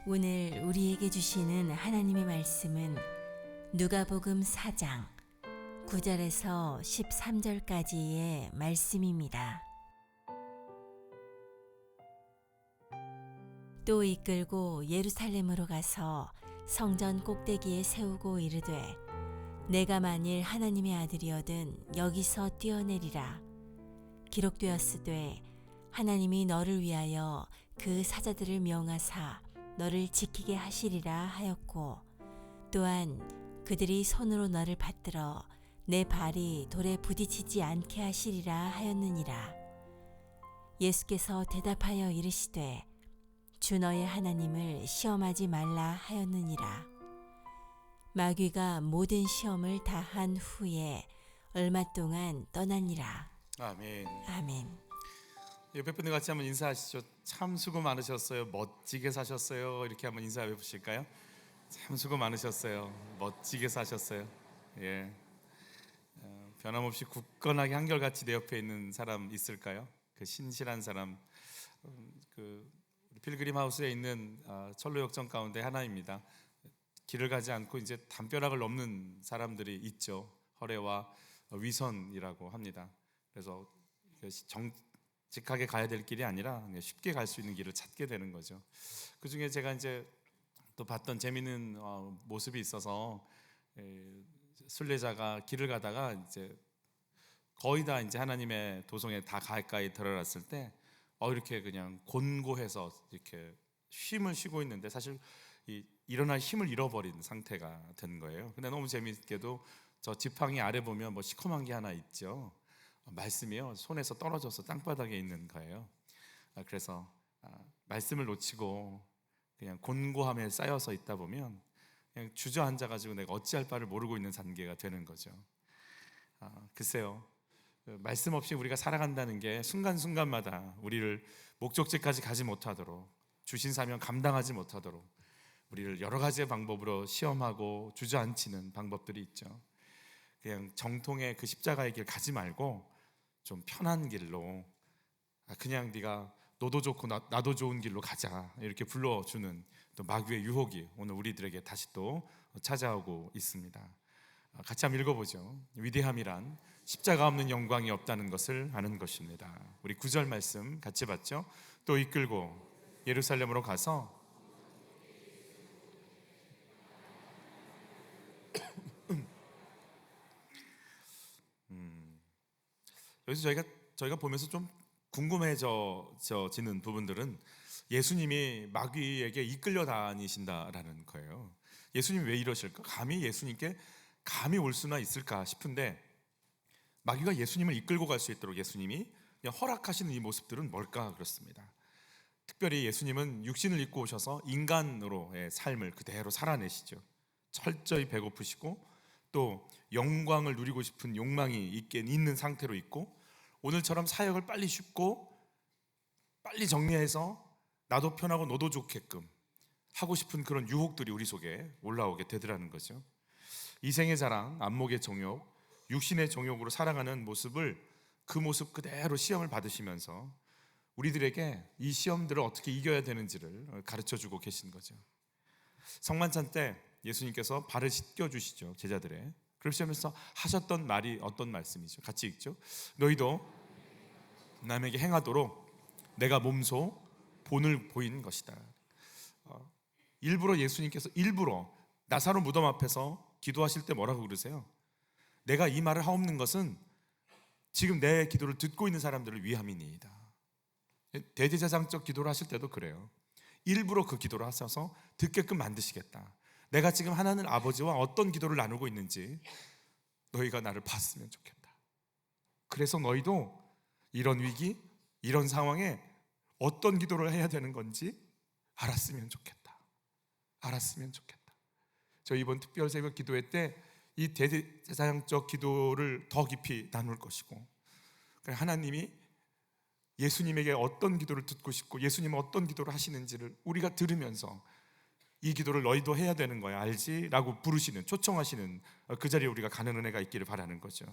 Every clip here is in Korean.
오늘 우리에게 주시는 하나님의 말씀은 누가복음 4장 9절에서 13절까지의 말씀입니다. 또 이끌고 예루살렘으로 가서 성전 꼭대기에 세우고 이르되 내가 만일 하나님의 아들이거든 여기서 뛰어내리라. 기록되었으되 하나님이 너를 위하여 그 사자들을 명하사 너를 지키게 하시리라 하였고 또한 그들이 손으로 너를 받들어 내 발이 돌에 부딪히지 않게 하시리라 하였느니라. 예수께서 대답하여 이르시되 주 너의 하나님을 시험하지 말라 하였느니라. 마귀가 모든 시험을 다한 후에 얼마 동안 떠나니라. 아멘. 아멘. 옆에 분들 같이 한번 인사하시죠. 참 수고 많으셨어요. 멋지게 사셨어요. 이렇게 한번 인사해 보실까요? 참 수고 많으셨어요. 멋지게 사셨어요. 예. 변함없이 굳건하게 한결같이 내 옆에 있는 사람 있을까요? 그 신실한 사람. 그 필그림 하우스에 있는 철로역정 가운데 하나입니다. 길을 가지 않고 이제 담벼락을 넘는 사람들이 있죠. 허례와 위선이라고 합니다. 그래서 정직하게 가야 될 길이 아니라 그냥 쉽게 갈 수 있는 길을 찾게 되는 거죠. 그 중에 제가 이제 또 봤던 재미있는 모습이 있어서 순례자가 길을 가다가 이제 거의 다 이제 하나님의 도성에 다 가까이 들어갔을 때 이렇게 그냥 곤고해서 이렇게 쉼을 쉬고 있는데 사실 일어날 힘을 잃어버린 상태가 된 거예요. 근데 너무 재미있게도 저 지팡이 아래 보면 뭐 시커먼 게 하나 있죠. 말씀이요. 손에서 떨어져서 땅바닥에 있는 거예요. 그래서 말씀을 놓치고 그냥 곤고함에 쌓여서 있다 보면 그냥 주저앉아가지고 내가 어찌할 바를 모르고 있는 단계가 되는 거죠. 글쎄요. 말씀 없이 우리가 살아간다는 게 순간순간마다 우리를 목적지까지 가지 못하도록 주신 사명 감당하지 못하도록 우리를 여러 가지의 방법으로 시험하고 주저앉히는 방법들이 있죠. 그냥 정통의 그 십자가의 길 가지 말고 좀 편한 길로 그냥 네가 너도 좋고 나도 좋은 길로 가자 이렇게 불러주는 또 마귀의 유혹이 오늘 우리들에게 다시 또 찾아오고 있습니다. 같이 한번 읽어보죠. 위대함이란 십자가 없는 영광이 없다는 것을 아는 것입니다. 우리 9절 말씀 같이 봤죠. 또 이끌고 예루살렘으로 가서 여기서 저희가 보면서 좀 궁금해지는 부분들은 예수님이 마귀에게 이끌려 다니신다라는 거예요. 예수님이 왜 이러실까? 감히 예수님께 감히 올 수나 있을까 싶은데 마귀가 예수님을 이끌고 갈 수 있도록 예수님이 허락하시는 이 모습들은 뭘까 그렇습니다. 특별히 예수님은 육신을 입고 오셔서 인간으로의 삶을 그대로 살아내시죠. 철저히 배고프시고 또 영광을 누리고 싶은 욕망이 있는 상태로 있고 오늘처럼 사역을 빨리 쉽고 빨리 정리해서 나도 편하고 너도 좋게끔 하고 싶은 그런 유혹들이 우리 속에 올라오게 되더라는 거죠. 이생의 자랑, 안목의 정욕, 육신의 정욕으로 살아가는 모습을 그 모습 그대로 시험을 받으시면서 우리들에게 이 시험들을 어떻게 이겨야 되는지를 가르쳐주고 계신 거죠. 성만찬 때 예수님께서 발을 씻겨주시죠. 제자들의. 그러시면서 하셨던 말이 어떤 말씀이죠? 같이 읽죠. 너희도 남에게 행하도록 내가 몸소 본을 보인 것이다. 일부러 예수님께서 나사로 무덤 앞에서 기도하실 때 뭐라고 그러세요? 내가 이 말을 하옵는 것은 지금 내 기도를 듣고 있는 사람들을 위함이니이다. 대제사장적 기도를 하실 때도 그래요. 일부러 그 기도를 하셔서 듣게끔 만드시겠다. 내가 지금 하나님 아버지와 어떤 기도를 나누고 있는지 너희가 나를 봤으면 좋겠다. 그래서 너희도 이런 위기, 이런 상황에 어떤 기도를 해야 되는 건지 알았으면 좋겠다. 알았으면 좋겠다. 저 이번 특별 새벽 기도회 때 이 대제사장적 기도를 더 깊이 나눌 것이고 하나님이 예수님에게 어떤 기도를 듣고 싶고 예수님은 어떤 기도를 하시는지를 우리가 들으면서 이 기도를 너희도 해야 되는 거야 알지? 라고 부르시는 초청하시는 그 자리에 우리가 가는 은혜가 있기를 바라는 거죠.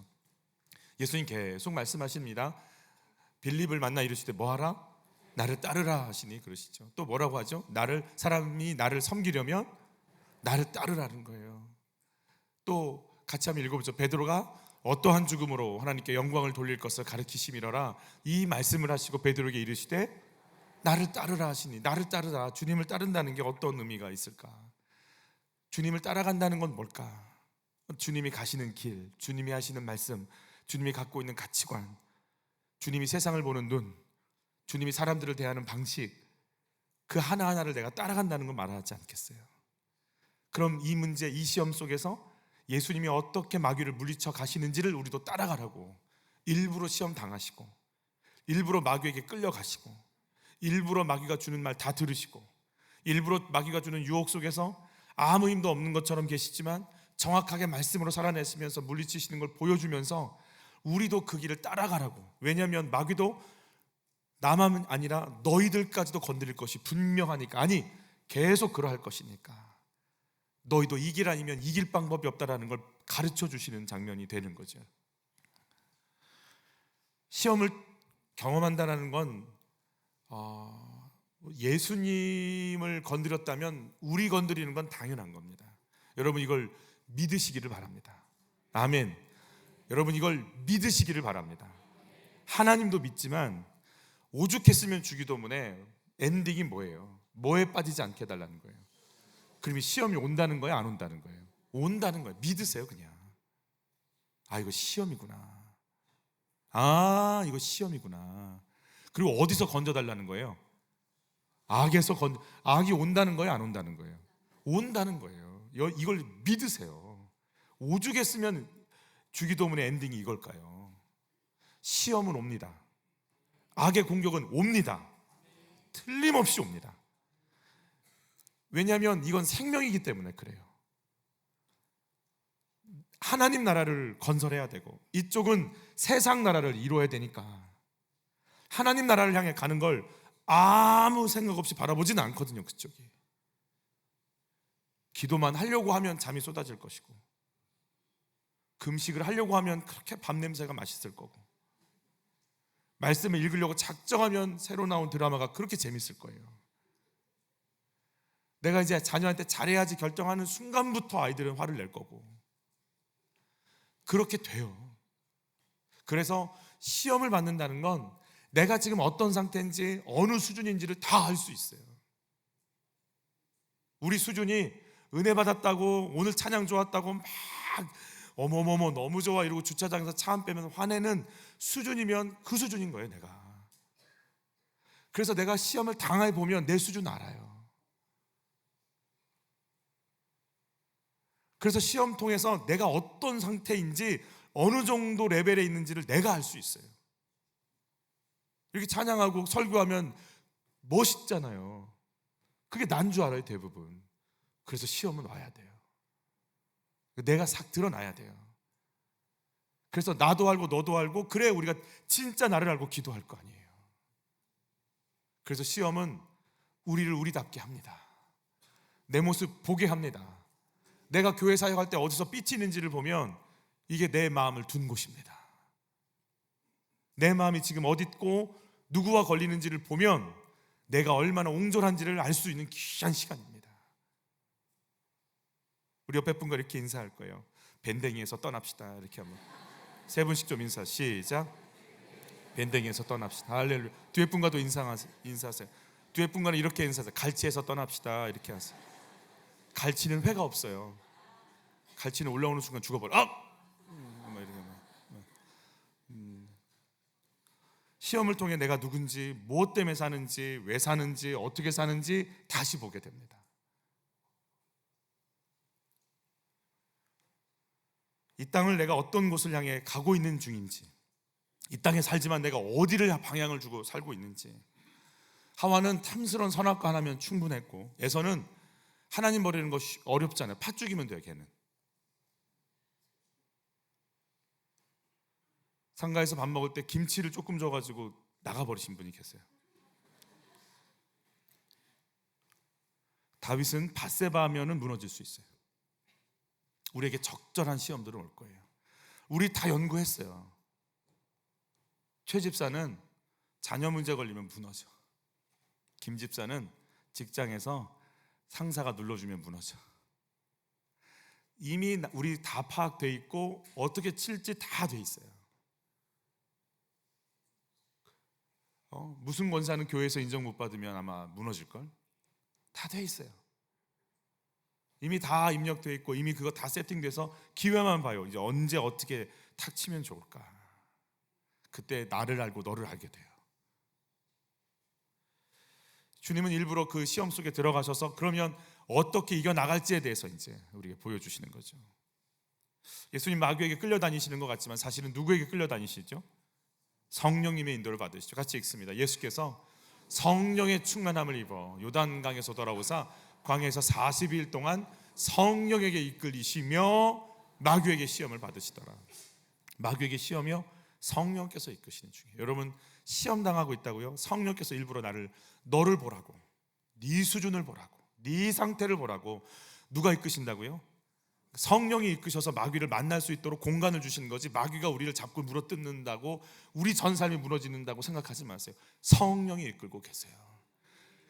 예수님 계속 말씀하십니다. 빌립을 만나 이르시되 뭐하라? 나를 따르라 하시니 그러시죠. 또 뭐라고 하죠? 사람이 나를 섬기려면 나를 따르라는 거예요. 또 같이 한번 읽어보죠. 베드로가 어떠한 죽음으로 하나님께 영광을 돌릴 것을 가르치심이러라, 이 말씀을 하시고 베드로에게 이르시되 나를 따르라 하시니, 나를 따르라, 주님을 따른다는 게 어떤 의미가 있을까? 주님을 따라간다는 건 뭘까? 주님이 가시는 길, 주님이 하시는 말씀, 주님이 갖고 있는 가치관, 주님이 세상을 보는 눈, 주님이 사람들을 대하는 방식, 그 하나하나를 내가 따라간다는 건 말하지 않겠어요? 그럼 이 문제, 이 시험 속에서 예수님이 어떻게 마귀를 물리쳐 가시는지를 우리도 따라가라고, 일부러 시험 당하시고, 일부러 마귀에게 끌려가시고, 일부러 마귀가 주는 말 다 들으시고, 일부러 마귀가 주는 유혹 속에서 아무 힘도 없는 것처럼 계시지만 정확하게 말씀으로 살아내시면서 물리치시는 걸 보여주면서 우리도 그 길을 따라가라고. 왜냐하면 마귀도 나만 아니라 너희들까지도 건드릴 것이 분명하니까, 아니 계속 그러할 것이니까 너희도 이 길 아니면 이길 방법이 없다라는 걸 가르쳐 주시는 장면이 되는 거죠. 시험을 경험한다는 건 예수님을 건드렸다면 우리 건드리는 건 당연한 겁니다. 여러분 이걸 믿으시기를 바랍니다. 아멘. 여러분 이걸 믿으시기를 바랍니다. 하나님도 믿지만 오죽했으면 주기도문에 엔딩이 뭐예요? 뭐에 빠지지 않게 해달라는 거예요. 그러면 시험이 온다는 거예요? 안 온다는 거예요? 온다는 거예요. 믿으세요 그냥. 이거 시험이구나. 이거 시험이구나. 그리고 어디서 건져달라는 거예요? 악이 온다는 거예요? 안 온다는 거예요? 온다는 거예요. 이걸 믿으세요. 오죽했으면 주기도문의 엔딩이 이걸까요? 시험은 옵니다. 악의 공격은 옵니다. 틀림없이 옵니다. 왜냐하면 이건 생명이기 때문에 그래요. 하나님 나라를 건설해야 되고 이쪽은 세상 나라를 이루어야 되니까 하나님 나라를 향해 가는 걸 아무 생각 없이 바라보지는 않거든요. 그쪽이. 기도만 하려고 하면 잠이 쏟아질 것이고, 금식을 하려고 하면 그렇게 밥 냄새가 맛있을 거고, 말씀을 읽으려고 작정하면 새로 나온 드라마가 그렇게 재밌을 거예요. 내가 이제 자녀한테 잘해야지 결정하는 순간부터 아이들은 화를 낼 거고, 그렇게 돼요. 그래서 시험을 받는다는 건 내가 지금 어떤 상태인지 어느 수준인지를 다 알 수 있어요. 우리 수준이 은혜 받았다고 오늘 찬양 좋았다고 막 어머머머 너무 좋아 이러고 주차장에서 차 안 빼면 화내는 수준이면 그 수준인 거예요. 내가. 그래서 내가 시험을 당해 보면 내 수준 알아요. 그래서 시험 통해서 내가 어떤 상태인지 어느 정도 레벨에 있는지를 내가 알 수 있어요. 이렇게 찬양하고 설교하면 멋있잖아요. 그게 난 줄 알아요, 대부분. 그래서 시험은 와야 돼요. 내가 싹 드러나야 돼요. 그래서 나도 알고 너도 알고, 그래 우리가 진짜 나를 알고 기도할 거 아니에요. 그래서 시험은 우리를 우리답게 합니다. 내 모습 보게 합니다. 내가 교회 사역할 때 어디서 삐치는지를 보면 이게 내 마음을 둔 곳입니다. 내 마음이 지금 어디 있고 누구와 걸리는지를 보면 내가 얼마나 옹졸한지를 알 수 있는 귀한 시간입니다. 우리 옆에 분과 이렇게 인사할 거예요. 밴댕이에서 떠납시다. 이렇게 한번 세 분씩 좀 인사. 시작. 밴댕이에서 떠납시다. 할렐루야. 뒤에 분과도 인사하세요. 뒤에 분과는 이렇게 인사하세요. 갈치에서 떠납시다. 이렇게 하세요. 갈치는 회가 없어요. 갈치는 올라오는 순간 죽어버려. 시험을 통해 내가 누군지, 무엇 때문에 사는지, 왜 사는지, 어떻게 사는지 다시 보게 됩니다. 이 땅을 내가 어떤 곳을 향해 가고 있는 중인지, 이 땅에 살지만 내가 어디를 방향을 주고 살고 있는지. 하와는 탐스러운 선악과 하나면 충분했고, 에서는 하나님 버리는 거 어렵잖아요. 팥죽이면 돼요. 걔는 상가에서 밥 먹을 때 김치를 조금 줘가지고 나가버리신 분이 계세요. 다윗은 밧세바 하면은 무너질 수 있어요. 우리에게 적절한 시험들은 올 거예요. 우리 다 연구했어요. 최 집사는 자녀 문제 걸리면 무너져. 김 집사는 직장에서 상사가 눌러주면 무너져. 이미 우리 다 파악돼 있고 어떻게 칠지 다 돼 있어요. 무슨 권사는 교회에서 인정 못 받으면 아마 무너질걸? 다 돼 있어요. 이미 다 입력돼 있고 이미 그거 다 세팅돼서 기회만 봐요. 이제 언제 어떻게 탁 치면 좋을까? 그때 나를 알고 너를 알게 돼요. 주님은 일부러 그 시험 속에 들어가셔서 그러면 어떻게 이겨나갈지에 대해서 이제 우리에게 보여주시는 거죠. 예수님 마귀에게 끌려다니시는 것 같지만 사실은 누구에게 끌려다니시죠? 성령님의 인도를 받으시죠. 같이 읽습니다. 예수께서 성령의 충만함을 입어 요단강에서 돌아오사 광야에서 40일 동안 성령에게 이끌리시며 마귀에게 시험을 받으시더라. 마귀에게 시험이요? 성령께서 이끄시는 중이에요. 여러분 시험 당하고 있다고요? 성령께서 일부러 너를 보라고, 네 수준을 보라고, 네 상태를 보라고. 누가 이끄신다고요? 성령이 이끄셔서 마귀를 만날 수 있도록 공간을 주시는 거지, 마귀가 우리를 잡고 물어뜯는다고 우리 전 삶이 무너지는다고 생각하지 마세요. 성령이 이끌고 계세요.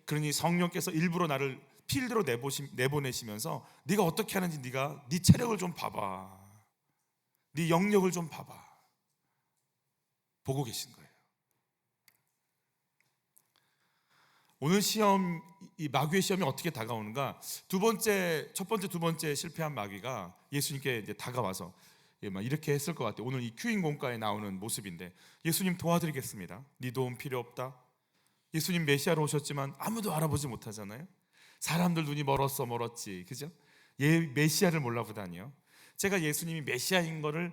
그러니 성령께서 일부러 나를 필드로 내보내시면서 네가 어떻게 하는지 네 체력을 좀 봐봐, 네 영역을 좀 봐봐, 보고 계신 거예요. 오늘 시험, 이 마귀의 시험이 어떻게 다가오는가? 첫 번째, 두 번째 실패한 마귀가 예수님께 이제 다가와서 이렇게 했을 것 같아요. 오늘 이 큐인공가에 나오는 모습인데, 예수님 도와드리겠습니다. 네 도움 필요 없다. 예수님 메시아로 오셨지만 아무도 알아보지 못하잖아요. 사람들 눈이 멀었지, 그죠? 메시아를 몰라 보다니요. 제가 예수님이 메시아인 거를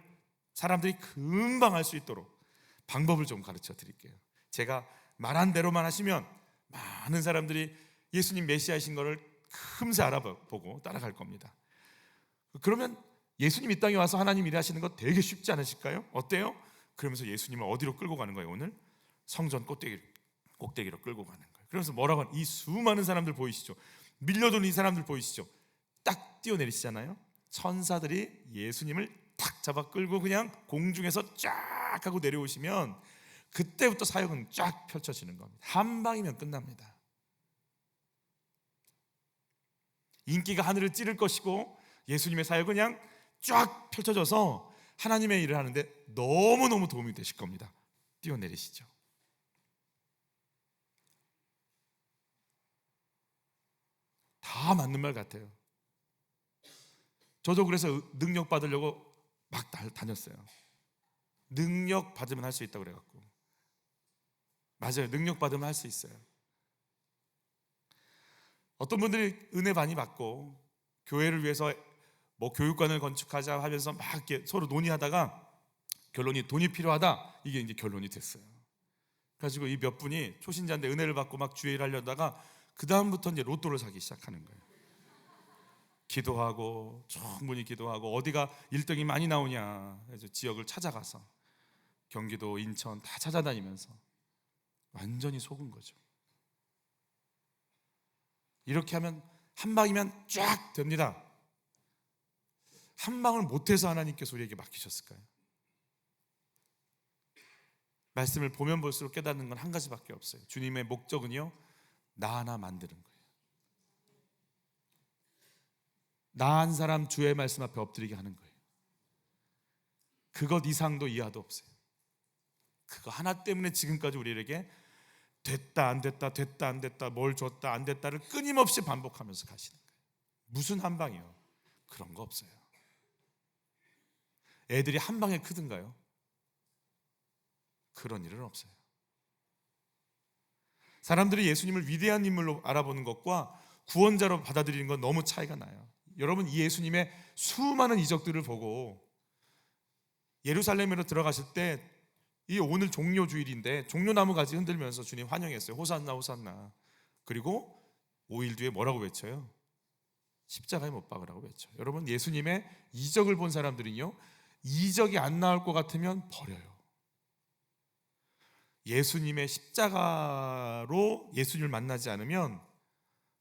사람들이 금방 알 수 있도록 방법을 좀 가르쳐 드릴게요. 제가 말한 대로만 하시면 많은 사람들이 예수님 메시아이신 거를 금세 알아보고 따라갈 겁니다. 그러면 예수님 이 땅에 와서 하나님 일하시는 거 되게 쉽지 않으실까요? 어때요? 그러면서 예수님을 어디로 끌고 가는 거예요? 오늘 성전 꼭대기로 끌고 가는 거예요. 그러면서 뭐라고 하는, 이 수많은 사람들 보이시죠? 밀려드는 이 사람들 보이시죠? 딱 뛰어내리시잖아요. 천사들이 예수님을 탁 잡아 끌고 그냥 공중에서 쫙 하고 내려오시면 그때부터 사역은 쫙 펼쳐지는 겁니다. 한 방이면 끝납니다. 인기가 하늘을 찌를 것이고 예수님의 사역은 그냥 쫙 펼쳐져서 하나님의 일을 하는데 너무너무 도움이 되실 겁니다. 뛰어내리시죠. 다 맞는 말 같아요. 저도 그래서 능력 받으려고 막 다녔어요. 능력 받으면 할 수 있다고 그래갖고. 맞아요. 능력 받으면 할 수 있어요. 어떤 분들이 은혜 많이 받고 교회를 위해서 교육관을 건축하자 하면서 막 이렇게 서로 논의하다가 결론이 돈이 필요하다, 이게 이제 결론이 됐어요. 그래가지고 이 몇 분이 초신자인데 은혜를 받고 막 주의를 하려다가 그 다음부터 이제 로또를 사기 시작하는 거예요. 기도하고 충분히 기도하고 어디가 1등이 많이 나오냐 해서 지역을 찾아가서 경기도, 인천 다 찾아다니면서 완전히 속은 거죠. 이렇게 하면 한 방이면 쫙 됩니다. 한 방을 못해서 하나님께서 우리에게 맡기셨을까요? 말씀을 보면 볼수록 깨닫는 건 한 가지밖에 없어요. 주님의 목적은요, 나 하나 만드는 거예요. 나 한 사람 주의 말씀 앞에 엎드리게 하는 거예요. 그것 이상도 이하도 없어요. 그거 하나 때문에 지금까지 우리에게 됐다 안 됐다, 됐다 안 됐다, 뭘 줬다 안 됐다를 끊임없이 반복하면서 가시는 거예요. 무슨 한 방이요? 그런 거 없어요. 애들이 한 방에 크든가요? 그런 일은 없어요. 사람들이 예수님을 위대한 인물로 알아보는 것과 구원자로 받아들이는 건 너무 차이가 나요. 여러분, 이 예수님의 수많은 이적들을 보고 예루살렘으로 들어가실 때, 이 오늘 종려 주일인데 종려나무 가지 흔들면서 주님 환영했어요. 호산나 호산나. 그리고 5일 뒤에 뭐라고 외쳐요? 십자가에 못 박으라고 외쳐요. 여러분, 예수님의 이적을 본 사람들은요, 이적이 안 나올 것 같으면 버려요. 예수님의 십자가로 예수님을 만나지 않으면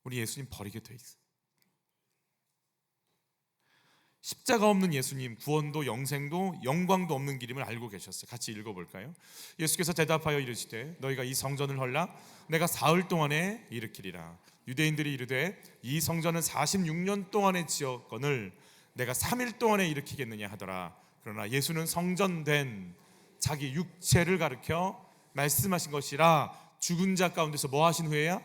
우리 예수님 버리게 돼 있어요. 십자가 없는 예수님, 구원도 영생도 영광도 없는 길임을 알고 계셨어요. 같이 읽어볼까요? 예수께서 대답하여 이르시되 너희가 이 성전을 헐라 내가 사흘 동안에 일으키리라. 유대인들이 이르되 이 성전은 46년 동안에 지었거늘 내가 3일 동안에 일으키겠느냐 하더라. 그러나 예수는 성전된 자기 육체를 가리켜 말씀하신 것이라. 죽은 자 가운데서 뭐 하신 후에야?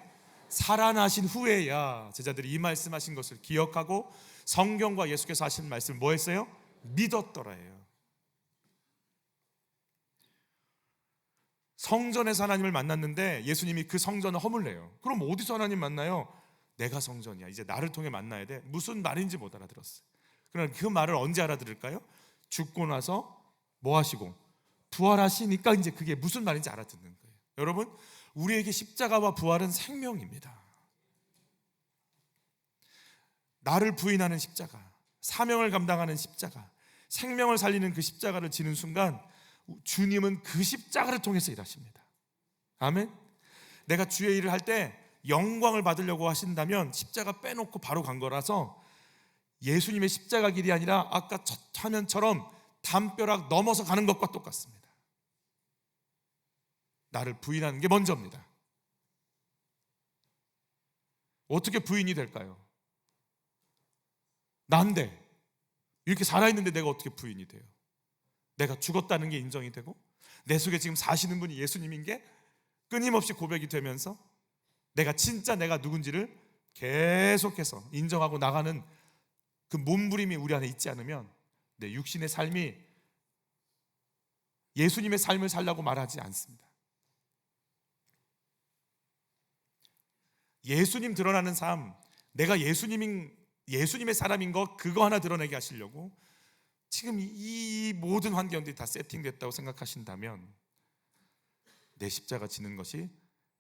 살아나신 후에야 제자들이 이 말씀하신 것을 기억하고 성경과 예수께서 하신 말씀을 뭐 했어요? 믿었더라예요. 성전에서 하나님을 만났는데 예수님이 그 성전을 허물래요. 그럼 어디서 하나님 만나요? 내가 성전이야. 이제 나를 통해 만나야 돼. 무슨 말인지 못 알아들었어요. 그러나 그 말을 언제 알아들을까요? 죽고 나서 뭐 하시고 부활하시니까 이제 그게 무슨 말인지 알아듣는 거예요. 여러분, 우리에게 십자가와 부활은 생명입니다. 나를 부인하는 십자가, 사명을 감당하는 십자가, 생명을 살리는 그 십자가를 지는 순간 주님은 그 십자가를 통해서 일하십니다. 아멘. 내가 주의 일을 할 때 영광을 받으려고 하신다면 십자가 빼놓고 바로 간 거라서 예수님의 십자가 길이 아니라 아까 첫 화면처럼 담벼락 넘어서 가는 것과 똑같습니다. 나를 부인하는 게 먼저입니다. 어떻게 부인이 될까요? 난데 이렇게 살아있는데 내가 어떻게 부인이 돼요? 내가 죽었다는 게 인정이 되고 내 속에 지금 사시는 분이 예수님인 게 끊임없이 고백이 되면서 내가 진짜 내가 누군지를 계속해서 인정하고 나가는 그 몸부림이 우리 안에 있지 않으면 내 육신의 삶이 예수님의 삶을 살라고 말하지 않습니다. 예수님 드러나는 삶, 내가 예수님의 사람인 거 그거 하나 드러내게 하시려고 지금 이 모든 환경들이 다 세팅됐다고 생각하신다면 내 십자가 지는 것이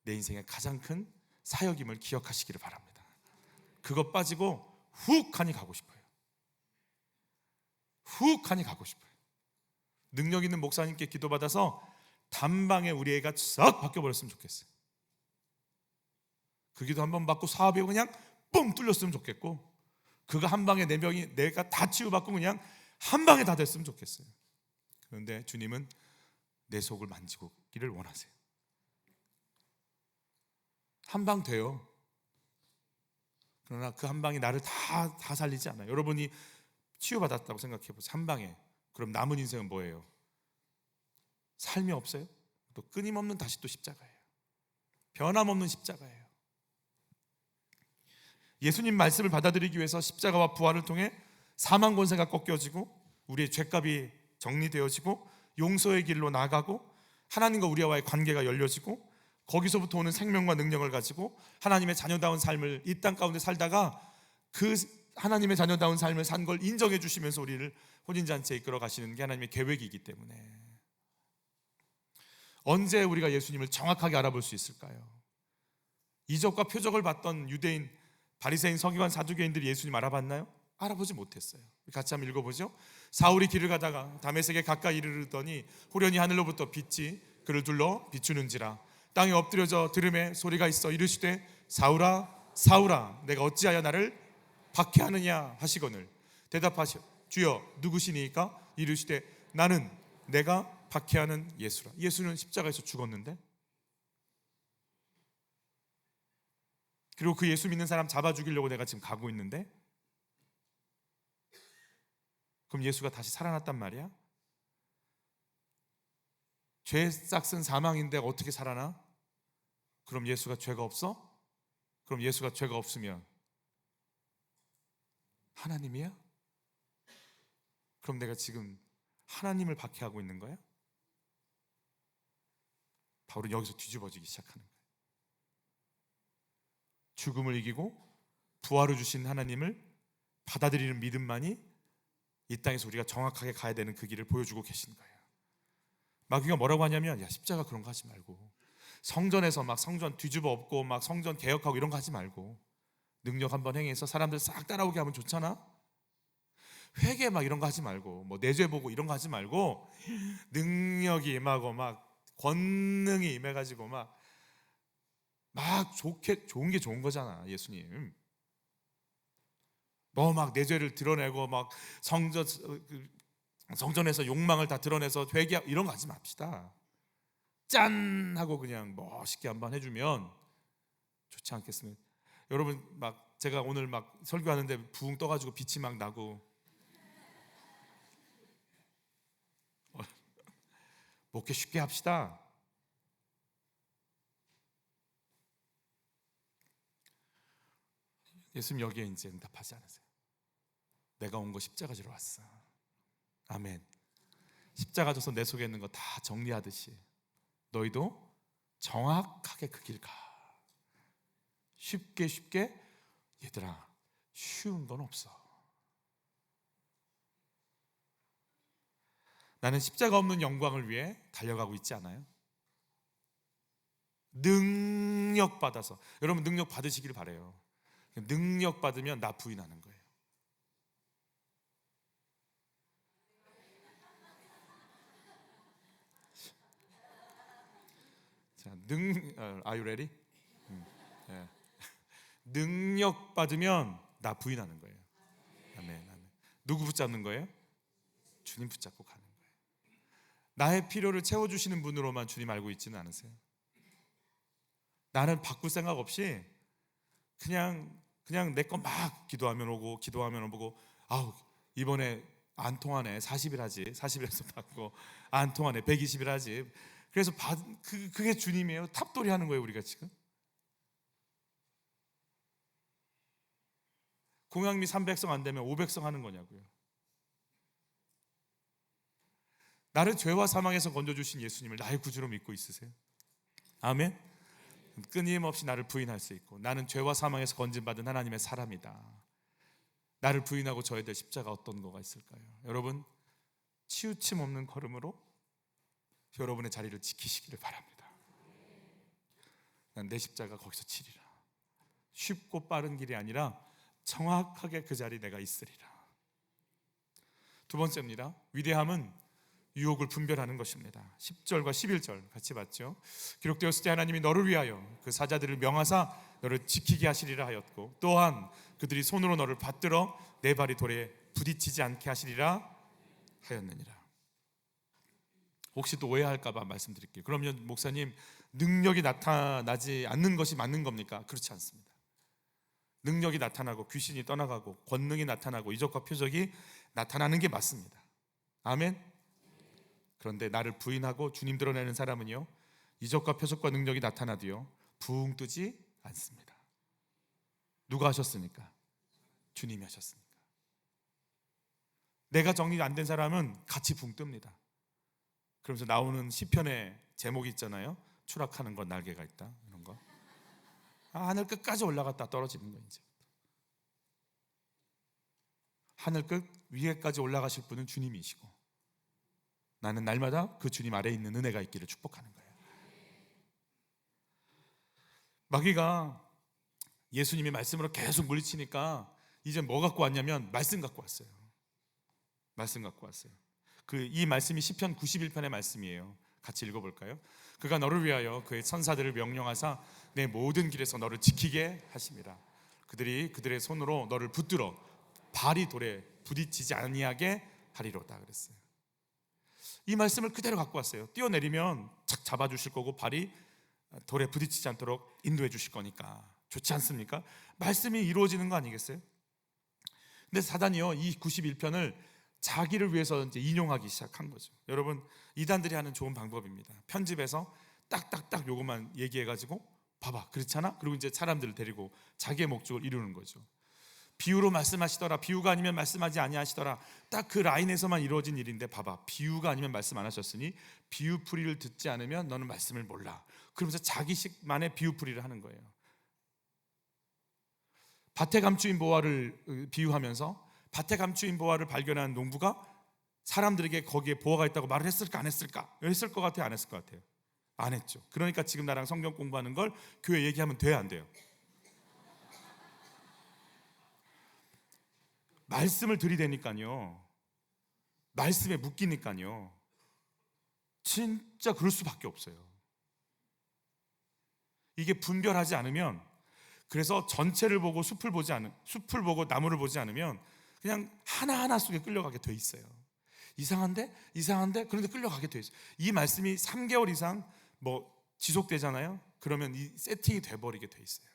내 인생의 가장 큰 사역임을 기억하시기를 바랍니다. 그것 빠지고 훅하니 가고 싶어요. 훅하니 가고 싶어요. 능력 있는 목사님께 기도받아서 단방에 우리 애가 싹 바뀌어버렸으면 좋겠어요. 그 기도 한번 받고 사업이 그냥 뻥 뚫렸으면 좋겠고 그거 한 방에 내 병이 내가 다 치유받고 그냥 한 방에 다 됐으면 좋겠어요. 그런데 주님은 내 속을 만지기를 원하세요. 한 방 돼요. 그러나 그 한 방이 나를 다 살리지 않아요. 여러분이 치유받았다고 생각해 보세요. 한 방에. 그럼 남은 인생은 뭐예요? 삶이 없어요? 또 끊임없는 다시 또 십자가예요. 변함없는 십자가예요. 예수님 말씀을 받아들이기 위해서 십자가와 부활을 통해 사망 권세가 꺾여지고 우리의 죄값이 정리되어지고 용서의 길로 나가고 하나님과 우리와의 관계가 열려지고 거기서부터 오는 생명과 능력을 가지고 하나님의 자녀다운 삶을 이 땅 가운데 살다가 그 하나님의 자녀다운 삶을 산 걸 인정해 주시면서 우리를 혼인잔치에 이끌어 가시는 게 하나님의 계획이기 때문에 언제 우리가 예수님을 정확하게 알아볼 수 있을까요? 이적과 표적을 봤던 유대인 바리새인 서기관 사두개인들이 예수님 알아봤나요? 알아보지 못했어요. 같이 한번 읽어보죠. 사울이 길을 가다가 다메섹에 가까이 이르르더니 호련히 하늘로부터 빛이 그를 둘러 비추는지라 땅에 엎드려져 들음에 소리가 있어 이르시되 사울아 사울아 내가 어찌하여 나를 박해하느냐 하시거늘 대답하시오 주여 누구시니까? 이르시되 나는 내가 박해하는 예수라. 예수는 십자가에서 죽었는데 그리고 그 예수 믿는 사람 잡아 죽이려고 내가 지금 가고 있는데 그럼 예수가 다시 살아났단 말이야? 죄 싹슨 사망인데 어떻게 살아나? 그럼 예수가 죄가 없어? 그럼 예수가 죄가 없으면 하나님이야? 그럼 내가 지금 하나님을 박해하고 있는 거야? 바울은 여기서 뒤집어지기 시작하는 거예요. 죽음을 이기고 부활을 주신 하나님을 받아들이는 믿음만이 이 땅에서 우리가 정확하게 가야 되는 그 길을 보여주고 계신 거예요. 마귀가 뭐라고 하냐면 야 십자가 그런 거 하지 말고 성전에서 막 성전 뒤집어 엎고 막 성전 개혁하고 이런 거 하지 말고 능력 한번 행해서 사람들 싹 따라오게 하면 좋잖아. 회개 막 이런 거 하지 말고 뭐 내죄 보고 이런 거 하지 말고 능력이 임하고 막 권능이 임해가지고 막 좋은 게 좋은 거잖아. 예수님 뭐 막 내 죄를 드러내고 막 성전에서 욕망을 다 드러내서 회개 이런 거 하지 맙시다. 짠 하고 그냥 멋있게 한번 해주면 좋지 않겠습니까? 여러분 막 제가 오늘 막 설교하는데 부흥 떠가지고 빛이 막 나고 목회 쉽게 합시다. 예수님 여기에 이제 응답하지 않으세요. 내가 온 거 십자가 지러 왔어. 아멘. 십자가 져서 내 속에 있는 거 다 정리하듯이 너희도 정확하게 그 길 가. 쉽게 얘들아, 쉬운 건 없어. 나는 십자가 없는 영광을 위해 달려가고 있지 않아요? 능력 받아서. 여러분 능력 받으시길 바래요. 능력 받으면 나 부인하는 거예요. 자, Are you ready? 예. 능력 받으면 나 부인하는 거예요. 아멘, 아멘. 누구 붙잡는 거예요? 주님 붙잡고 가는 거예요. 나의 필요를 채워주시는 분으로만 주님 알고 있지는 않으세요? 나는 바꿀 생각 없이 그냥 내 거 막 기도하면 오고 아우 이번에 안 통하네 40일 하지 40일에서 받고 안 통하네 120일 하지. 그래서 그게 주님이에요. 탑돌이 하는 거예요. 우리가 지금 공양미 300성 안 되면 500성 하는 거냐고요. 나를 죄와 사망에서 건져주신 예수님을 나의 구주로 믿고 있으세요? 아멘. 끊임없이 나를 부인할 수 있고 나는 죄와 사망에서 건진받은 하나님의 사람이다. 나를 부인하고 져야 될 십자가 어떤 거가 있을까요? 여러분 치우침 없는 걸음으로 여러분의 자리를 지키시기를 바랍니다. 난 내 십자가 거기서 치리라. 쉽고 빠른 길이 아니라 정확하게 그 자리 내가 있으리라. 두 번째입니다. 위대함은 유혹을 분별하는 것입니다. 10절과 11절 같이 봤죠. 기록되었을 때 하나님이 너를 위하여 그 사자들을 명하사 너를 지키게 하시리라 하였고 또한 그들이 손으로 너를 받들어 내 발이 돌에 부딪히지 않게 하시리라 하였느니라. 혹시 또 오해할까 봐 말씀드릴게요. 그러면 목사님 능력이 나타나지 않는 것이 맞는 겁니까? 그렇지 않습니다. 능력이 나타나고 귀신이 떠나가고 권능이 나타나고 이적과 표적이 나타나는 게 맞습니다. 아멘. 그런데 나를 부인하고 주님 드러내는 사람은요 이적과 표적과 능력이 나타나도요 붕 뜨지 않습니다. 누가 하셨습니까? 주님이 하셨습니다. 내가 정리 안 된 사람은 같이 붕 뜹니다. 그러면서 나오는 시편의 제목이 있잖아요. 추락하는 건 날개가 있다 이런 거. 하늘 끝까지 올라갔다 떨어지는 거. 이제 하늘 끝 위에까지 올라가실 분은 주님이시고 나는 날마다 그 주님 아래에 있는 은혜가 있기를 축복하는 거예요. 마귀가 예수님이 말씀으로 계속 물리치니까 이제 뭐 갖고 왔냐면 말씀 갖고 왔어요. 말씀 갖고 왔어요. 이 말씀이 시편 91편의 말씀이에요. 같이 읽어볼까요? 그가 너를 위하여 그의 천사들을 명령하사 내 모든 길에서 너를 지키게 하심이라. 그들이 그들의 손으로 너를 붙들어 발이 돌에 부딪히지 아니하게 하리로다 그랬어요. 이 말씀을 그대로 갖고 왔어요. 뛰어내리면 착 잡아주실 거고 발이 돌에 부딪히지 않도록 인도해 주실 거니까 좋지 않습니까? 말씀이 이루어지는 거 아니겠어요? 근데 사단이요 이 91편을 자기를 위해서 이제 인용하기 시작한 거죠. 여러분 이단들이 하는 좋은 방법입니다. 편집해서 딱딱딱 요것만 얘기해가지고 봐봐 그렇잖아? 그리고 이제 사람들을 데리고 자기의 목적을 이루는 거죠. 비유로 말씀하시더라. 비유가 아니면 말씀하지 아니하시더라. 딱 그 라인에서만 이루어진 일인데 봐봐 비유가 아니면 말씀 안 하셨으니 비유풀이를 듣지 않으면 너는 말씀을 몰라. 그러면서 자기식만의 비유풀이를 하는 거예요. 밭에 감추인 보화를 비유하면서 밭에 감추인 보화를 발견한 농부가 사람들에게 거기에 보화가 있다고 말을 했을까 안 했을까? 했을 것 같아요? 안 했을 것 같아요? 안 했죠. 그러니까 지금 나랑 성경 공부하는 걸 교회 얘기하면 돼요? 안 돼요? 말씀을 들이대니까요 말씀에 묶이니까요 진짜 그럴 수밖에 없어요. 이게 분별하지 않으면 그래서 전체를 보고 숲을 보고 나무를 보지 않으면 그냥 하나하나 속에 끌려가게 돼 있어요. 이상한데? 그런데 끌려가게 돼 있어요. 이 말씀이 3개월 이상 지속되잖아요. 그러면 이 세팅이 돼버리게 돼 있어요.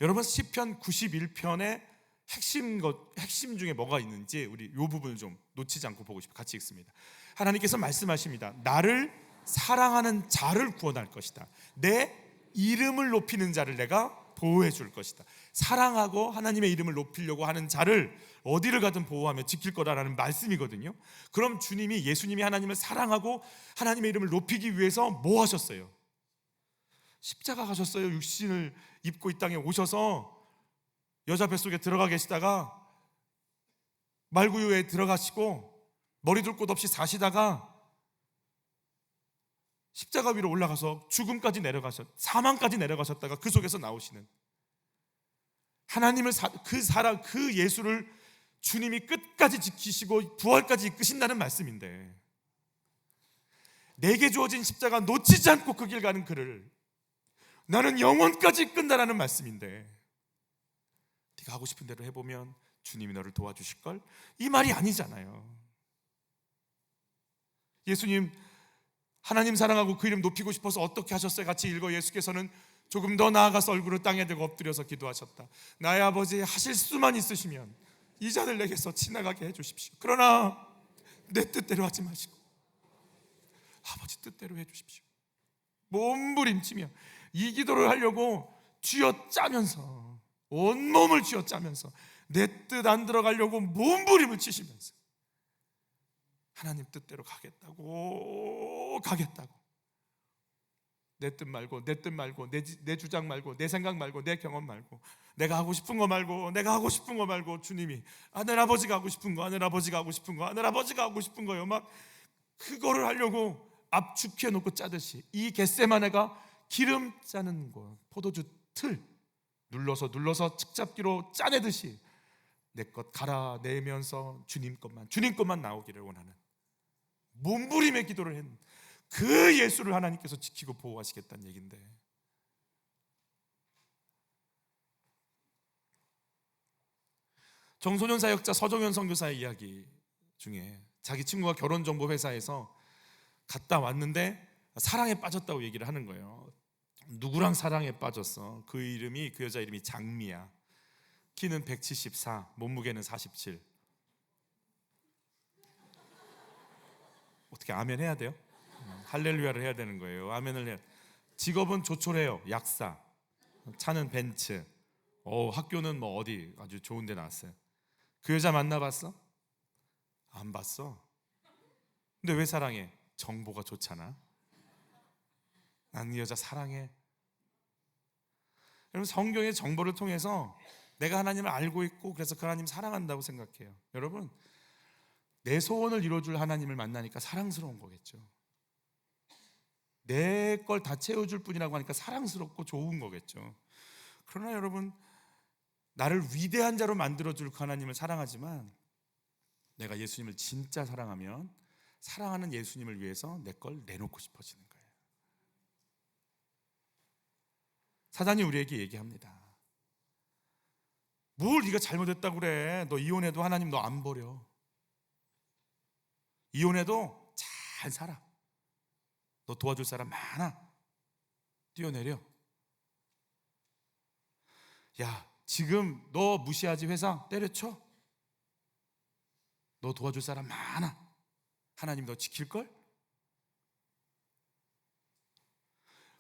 여러분, 시편 91편의 핵심 중에 뭐가 있는지 우리 이 부분을 좀 놓치지 않고 보고 싶어요. 같이 읽습니다. 하나님께서 말씀하십니다. 나를 사랑하는 자를 구원할 것이다. 내 이름을 높이는 자를 내가 보호해 줄 것이다. 사랑하고 하나님의 이름을 높이려고 하는 자를 어디를 가든 보호하며 지킬 거라는 말씀이거든요. 그럼 예수님이 하나님을 사랑하고 하나님의 이름을 높이기 위해서 뭐 하셨어요? 십자가 가셨어요. 육신을 입고 이 땅에 오셔서 여자 뱃속에 들어가 계시다가 말구유에 들어가시고 머리 둘 곳 없이 사시다가 십자가 위로 올라가서 죽음까지 사망까지 내려가셨다가 그 속에서 나오시는 하나님을 그 예수를 주님이 끝까지 지키시고 부활까지 이끄신다는 말씀인데, 내게 주어진 십자가 놓치지 않고 그 길 가는 그를 나는 영원까지 이끈다라는 말씀인데, 네가 하고 싶은 대로 해보면 주님이 너를 도와주실걸? 이 말이 아니잖아요. 예수님 하나님 사랑하고 그 이름 높이고 싶어서 어떻게 하셨어요? 같이 읽어. 예수께서는 조금 더 나아가서 얼굴을 땅에 대고 엎드려서 기도하셨다. 나의 아버지, 하실 수만 있으시면 이 잔을 내게서 지나가게 해주십시오. 그러나 내 뜻대로 하지 마시고 아버지 뜻대로 해주십시오. 몸부림치며 이 기도를 하려고 쥐어짜면서, 온몸을 쥐어짜면서 내 뜻 안 들어가려고 몸부림을 치시면서 하나님 뜻대로 가겠다고 내 뜻 말고 내 주장 말고 내 생각 말고 내 경험 말고 내가 하고 싶은 거 말고 주님이 하늘 아버지가 하고 싶은 거 막 그거를 하려고 압축해 놓고 짜듯이 이 겟세마네가 기름 짜는 거, 포도주 틀 눌러서 측잡기로 짜내듯이 내 것 갈아내면서 주님 것만 나오기를 원하는 몸부림의 기도를 했는 그 예수를 하나님께서 지키고 보호하시겠다는 얘기인데, 정소년 사역자 서정현 선교사의 이야기 중에 자기 친구가 결혼정보 회사에서 갔다 왔는데 사랑에 빠졌다고 얘기를 하는 거예요. 누구랑 사랑에 빠졌어? 그 여자 이름이 장미야. 키는 174, 몸무게는 47. 어떻게 아멘 해야 돼요? 할렐루야를 해야 되는 거예요. 아멘을 해야. 직업은 조촐해요. 약사. 차는 벤츠. 학교는 어디 아주 좋은 데 나왔어요. 그 여자 만나봤어? 안 봤어. 근데 왜 사랑해? 정보가 좋잖아. 난 이 여자 사랑해. 여러분, 성경의 정보를 통해서 내가 하나님을 알고 있고 그래서 그 하나님 사랑한다고 생각해요. 여러분, 내 소원을 이루어줄 하나님을 만나니까 사랑스러운 거겠죠. 내 걸 다 채워줄 뿐이라고 하니까 사랑스럽고 좋은 거겠죠. 그러나 여러분, 나를 위대한 자로 만들어줄 그 하나님을 사랑하지만 내가 예수님을 진짜 사랑하면 사랑하는 예수님을 위해서 내 걸 내놓고 싶어지는 거예요. 사단이 우리에게 얘기합니다. 뭘 네가 잘못했다고 그래? 너 이혼해도 하나님 너 안 버려. 이혼해도 잘 살아. 너 도와줄 사람 많아. 뛰어내려. 야, 지금 너 무시하지 회사 때려쳐. 너 도와줄 사람 많아. 하나님 너 지킬걸?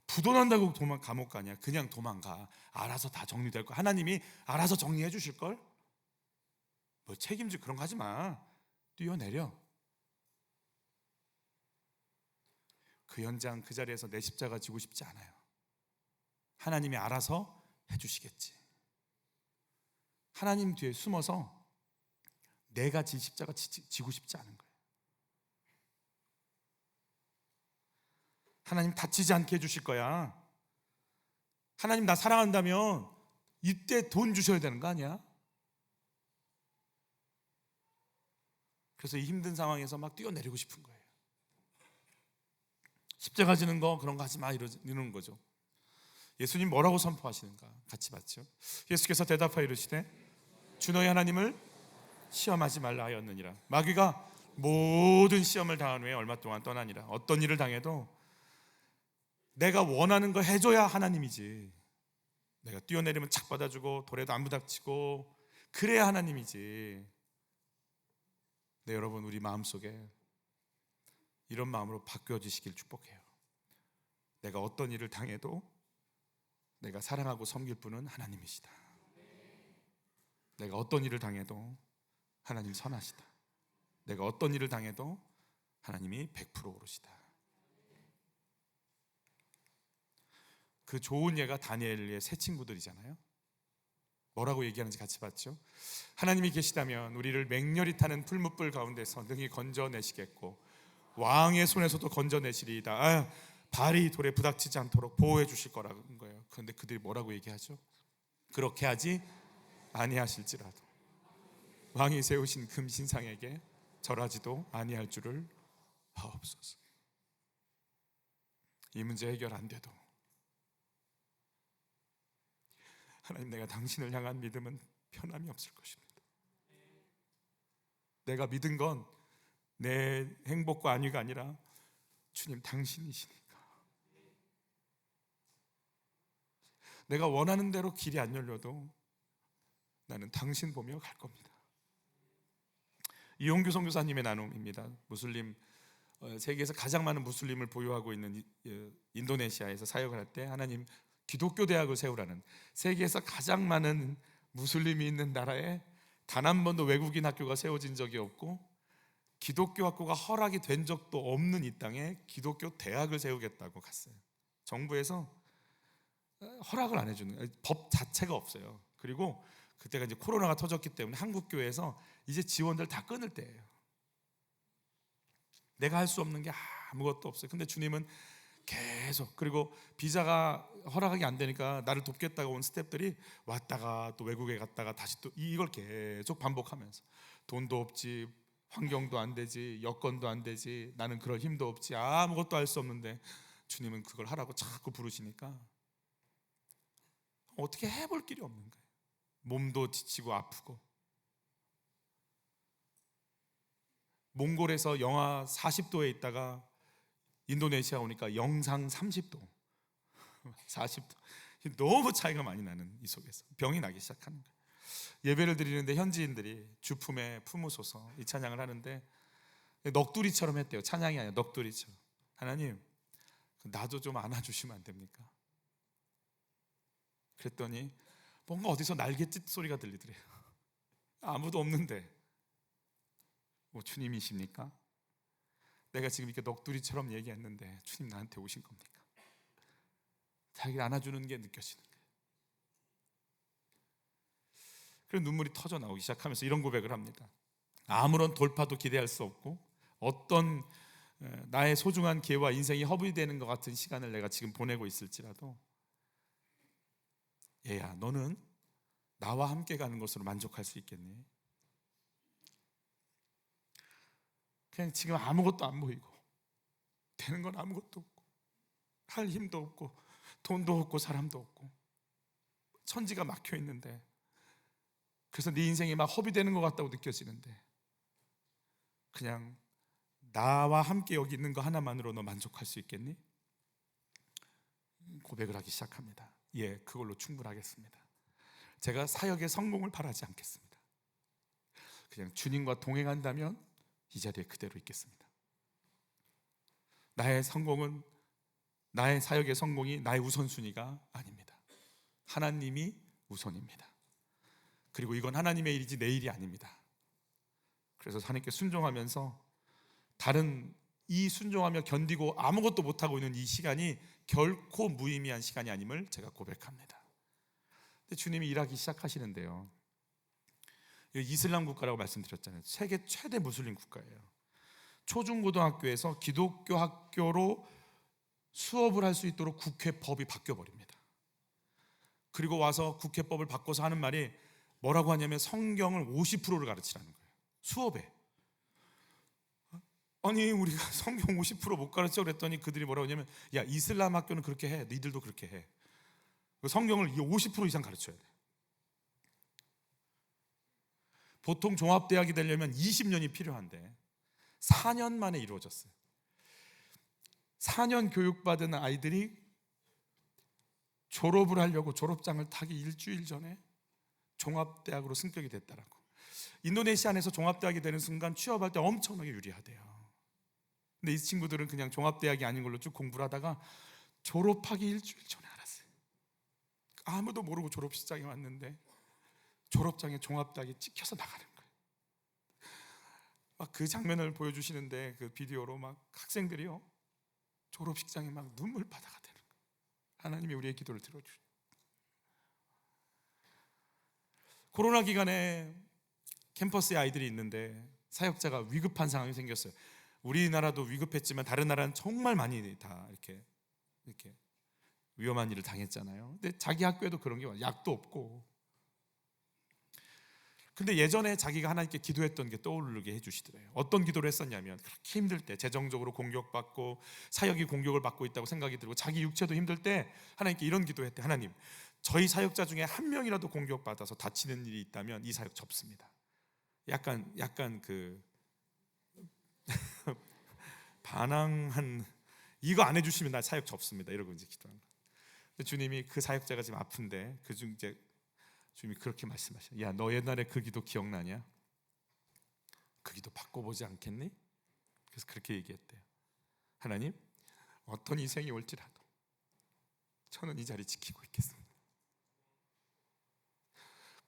부도난다고 감옥 가냐? 그냥 도망가. 알아서 다 정리될 거. 하나님이 알아서 정리해 주실 걸? 뭐 책임질 그런 거 하지 마. 뛰어내려. 그 현장 그 자리에서 내 십자가 지고 싶지 않아요. 하나님이 알아서 해주시겠지. 하나님 뒤에 숨어서 내가 지 십자가 지고 싶지 않은 거예요. 하나님 다치지 않게 해주실 거야. 하나님 나 사랑한다면 이때 돈 주셔야 되는 거 아니야? 그래서 이 힘든 상황에서 막 뛰어내리고 싶은 거예요. 십자가 지는 거 그런 거 하지 마 이러는 거죠. 예수님 뭐라고 선포하시는가 같이 봤죠. 예수께서 대답하여 이르시되 주 너희 하나님을 시험하지 말라 하였느니라. 마귀가 모든 시험을 당한 후에 얼마 동안 떠나니라. 어떤 일을 당해도 내가 원하는 거 해줘야 하나님이지, 내가 뛰어내리면 착 받아주고 돌에도 안 부닥치고 그래야 하나님이지. 네, 여러분, 우리 마음속에 이런 마음으로 바뀌어지시길 축복해요. 내가 어떤 일을 당해도 내가 사랑하고 섬길 분은 하나님이시다. 내가 어떤 일을 당해도 하나님 선하시다. 내가 어떤 일을 당해도 하나님이 100% 오르시다. 그 좋은 예가 다니엘의 세 친구들이잖아요. 뭐라고 얘기하는지 같이 봤죠. 하나님이 계시다면 우리를 맹렬히 타는 풀무불 가운데서 능히 건져내시겠고 왕의 손에서도 건져내시리이다. 발이 돌에 부닥치지 않도록 보호해 주실 거라는 거예요. 그런데 그들이 뭐라고 얘기하죠? 그렇게 하지 아니하실지라도 왕이 세우신 금신상에게 절하지도 아니할 줄을 아옵소서. 이 문제 해결 안 돼도 하나님, 내가 당신을 향한 믿음은 편함이 없을 것입니다. 내가 믿은 건 내 행복과 안위가 아니라 주님 당신이시니까. 내가 원하는 대로 길이 안 열려도 나는 당신 보며 갈 겁니다. 이용규 선교사님의 나눔입니다. 무슬림, 세계에서 가장 많은 무슬림을 보유하고 있는 인도네시아에서 사역을 할 때 하나님 기독교 대학을 세우라는, 세계에서 가장 많은 무슬림이 있는 나라에 단 한 번도 외국인 학교가 세워진 적이 없고 기독교 학교가 허락이 된 적도 없는 이 땅에 기독교 대학을 세우겠다고 갔어요. 정부에서 허락을 안 해주는 거예요. 법 자체가 없어요. 그리고 그때가 이제 코로나가 터졌기 때문에 한국 교회에서 이제 지원들 다 끊을 때예요. 내가 할 수 없는 게 아무것도 없어요. 근데 주님은 계속, 그리고 비자가 허락이 안 되니까 나를 돕겠다고 온 스태프들이 왔다가 또 외국에 갔다가 다시 또 이걸 계속 반복하면서 돈도 없지, 환경도 안 되지, 여건도 안 되지, 나는 그럴 힘도 없지, 아무것도 할 수 없는데 주님은 그걸 하라고 자꾸 부르시니까 어떻게 해볼 길이 없는 거예요. 몸도 지치고 아프고, 몽골에서 영하 40도에 있다가 인도네시아 오니까 영상 30도 40도, 너무 차이가 많이 나는 이 속에서 병이 나기 시작하는 거예요. 예배를 드리는데 현지인들이 주품에 품으소서 이 찬양을 하는데 넋두리처럼 했대요. 찬양이 아니라 넋두리처럼. 하나님, 나도 좀 안아주시면 안 됩니까? 그랬더니 뭔가 어디서 날갯짓 소리가 들리더래요. 아무도 없는데 뭐 주님이십니까? 내가 지금 이렇게 넋두리처럼 얘기했는데 주님 나한테 오신 겁니까? 자기를 안아주는 게 느껴지는 거예요. 그래서 눈물이 터져 나오기 시작하면서 이런 고백을 합니다. 아무런 돌파도 기대할 수 없고 어떤 나의 소중한 기회와 인생이 허비되는 것 같은 시간을 내가 지금 보내고 있을지라도 얘야, 너는 나와 함께 가는 것으로 만족할 수 있겠니? 그냥 지금 아무것도 안 보이고 되는 건 아무것도 없고 할 힘도 없고 돈도 없고 사람도 없고 천지가 막혀 있는데, 그래서 네 인생이 막 허비되는 것 같다고 느껴지는데 그냥 나와 함께 여기 있는 거 하나만으로 너 만족할 수 있겠니? 고백을 하기 시작합니다. 예, 그걸로 충분하겠습니다. 제가 사역의 성공을 바라지 않겠습니다. 그냥 주님과 동행한다면 이 자리에 그대로 있겠습니다. 나의 성공은, 나의 사역의 성공이 나의 우선순위가 아닙니다. 하나님이 우선입니다. 그리고 이건 하나님의 일이지 내 일이 아닙니다. 그래서 하나님께 순종하면서 다른 이 순종하며 견디고 아무것도 못하고 있는 이 시간이 결코 무의미한 시간이 아님을 제가 고백합니다. 근데 주님이 일하기 시작하시는데요, 이슬람 국가라고 말씀드렸잖아요. 세계 최대 무슬림 국가예요. 초중고등학교에서 기독교 학교로 수업을 할 수 있도록 국회법이 바뀌어버립니다. 그리고 와서 국회법을 바꿔서 하는 말이 뭐라고 하냐면 성경을 50%를 가르치라는 거예요. 수업에. 아니 우리가 성경 50%못 가르쳐 그랬더니 그들이 뭐라고 하냐면 야 이슬람 학교는 그렇게 해, 너희들도 그렇게 해. 성경을 50% 이상 가르쳐야 돼. 보통 종합대학이 되려면 20년이 필요한데 4년 만에 이루어졌어요. 4년 교육받은 아이들이 졸업을 하려고 졸업장을 타기 일주일 전에 종합대학으로 승격이 됐다라고. 인도네시아에서 종합대학이 되는 순간 취업할 때 엄청나게 유리하대요. 근데 이 친구들은 그냥 종합대학이 아닌 걸로 쭉 공부를 하다가 졸업하기 일주일 전에 알았어요. 아무도 모르고 졸업식장에 왔는데 졸업장에 종합대학이 찍혀서 나가는 거예요. 막 그 장면을 보여주시는데 그 비디오로 막 학생들이요 졸업식장에 막 눈물바다가 되는 거예요. 하나님이 우리의 기도를 들어주시죠. 코로나 기간에 캠퍼스에 아이들이 있는데 사역자가 위급한 상황이 생겼어요. 우리나라도 위급했지만 다른 나라는 정말 많이 다 이렇게 위험한 일을 당했잖아요. 근데 자기 학교에도 그런 게 많아요. 약도 없고. 근데 예전에 자기가 하나님께 기도했던 게 떠오르게 해주시더래요. 어떤 기도를 했었냐면 그렇게 힘들 때 재정적으로 공격받고 사역이 공격을 받고 있다고 생각이 들고 자기 육체도 힘들 때 하나님께 이런 기도했대. 하나님, 저희 사역자 중에 한 명이라도 공격받아서 다치는 일이 있다면 이 사역 접습니다. 약간 그 반항한, 이거 안 해주시면 나 사역 접습니다 이러고 이제 기도한 거예요. 주님이 그 사역자가 지금 아픈데 그중 이제 주님이 그렇게 말씀하셔요. 야, 너 옛날에 그 기도 기억나냐? 그 기도 바꿔보지 않겠니? 그래서 그렇게 얘기했대요. 하나님, 어떤 희생이 올지라도 저는 이 자리 지키고 있겠습니다.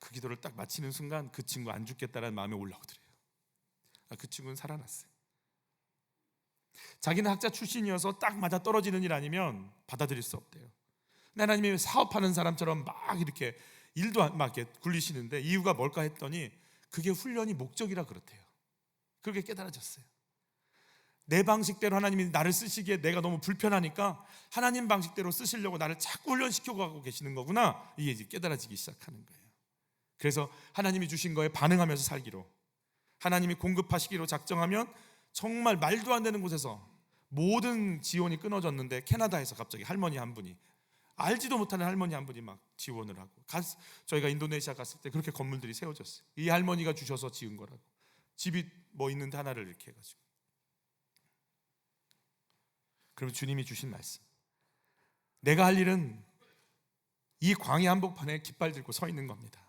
그 기도를 딱 마치는 순간 그 친구 안 죽겠다라는 마음이 올라오더래요. 그 친구는 살아났어요. 자기는 학자 출신이어서 딱 맞아 떨어지는 일 아니면 받아들일 수 없대요. 근데 하나님이 사업하는 사람처럼 막 이렇게 일도 막 이렇게 굴리시는데 이유가 뭘까 했더니 그게 훈련이 목적이라 그렇대요. 그렇게 깨달아졌어요. 내 방식대로 하나님이 나를 쓰시기에 내가 너무 불편하니까 하나님 방식대로 쓰시려고 나를 자꾸 훈련시켜 가고 계시는 거구나. 이게 이제 깨달아지기 시작하는 거예요. 그래서 하나님이 주신 거에 반응하면서 살기로, 하나님이 공급하시기로 작정하면 정말 말도 안 되는 곳에서 모든 지원이 끊어졌는데 캐나다에서 갑자기 할머니 한 분이, 알지도 못하는 할머니 한 분이 막 지원을 하고, 저희가 인도네시아 갔을 때 그렇게 건물들이 세워졌어요. 이 할머니가 주셔서 지은 거라고. 집이 뭐 있는데 하나를 이렇게 해가지고. 그럼 주님이 주신 말씀, 내가 할 일은 이 광야 한복판에 깃발 들고 서 있는 겁니다.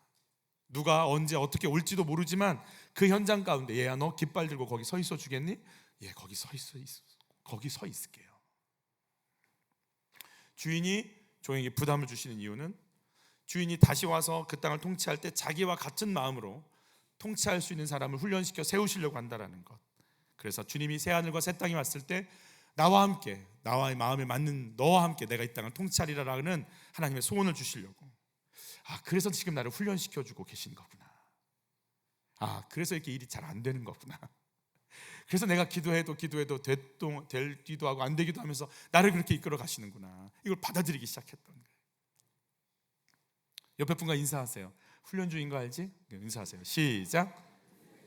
누가 언제 어떻게 올지도 모르지만 그 현장 가운데 얘야 너 깃발 들고 거기 서 있어 주겠니? 예, 거기 서 있을게요. 주인이 종에게 부담을 주시는 이유는 주인이 다시 와서 그 땅을 통치할 때 자기와 같은 마음으로 통치할 수 있는 사람을 훈련시켜 세우시려고 한다라는 것. 그래서 주님이 새 하늘과 새 땅이 왔을 때 나와 함께, 나와의 마음에 맞는 너와 함께 내가 이 땅을 통치하리라라는 하나님의 소원을 주시려고. 그래서 지금 나를 훈련시켜주고 계신 거구나. 그래서 이렇게 일이 잘 안 되는 거구나. 그래서 내가 기도해도 되기도 하고 안 되기도 하면서 나를 그렇게 이끌어 가시는구나. 이걸 받아들이기 시작했던 거예요. 옆에 분과 인사하세요. 훈련 중인 거 알지? 인사하세요. 시작.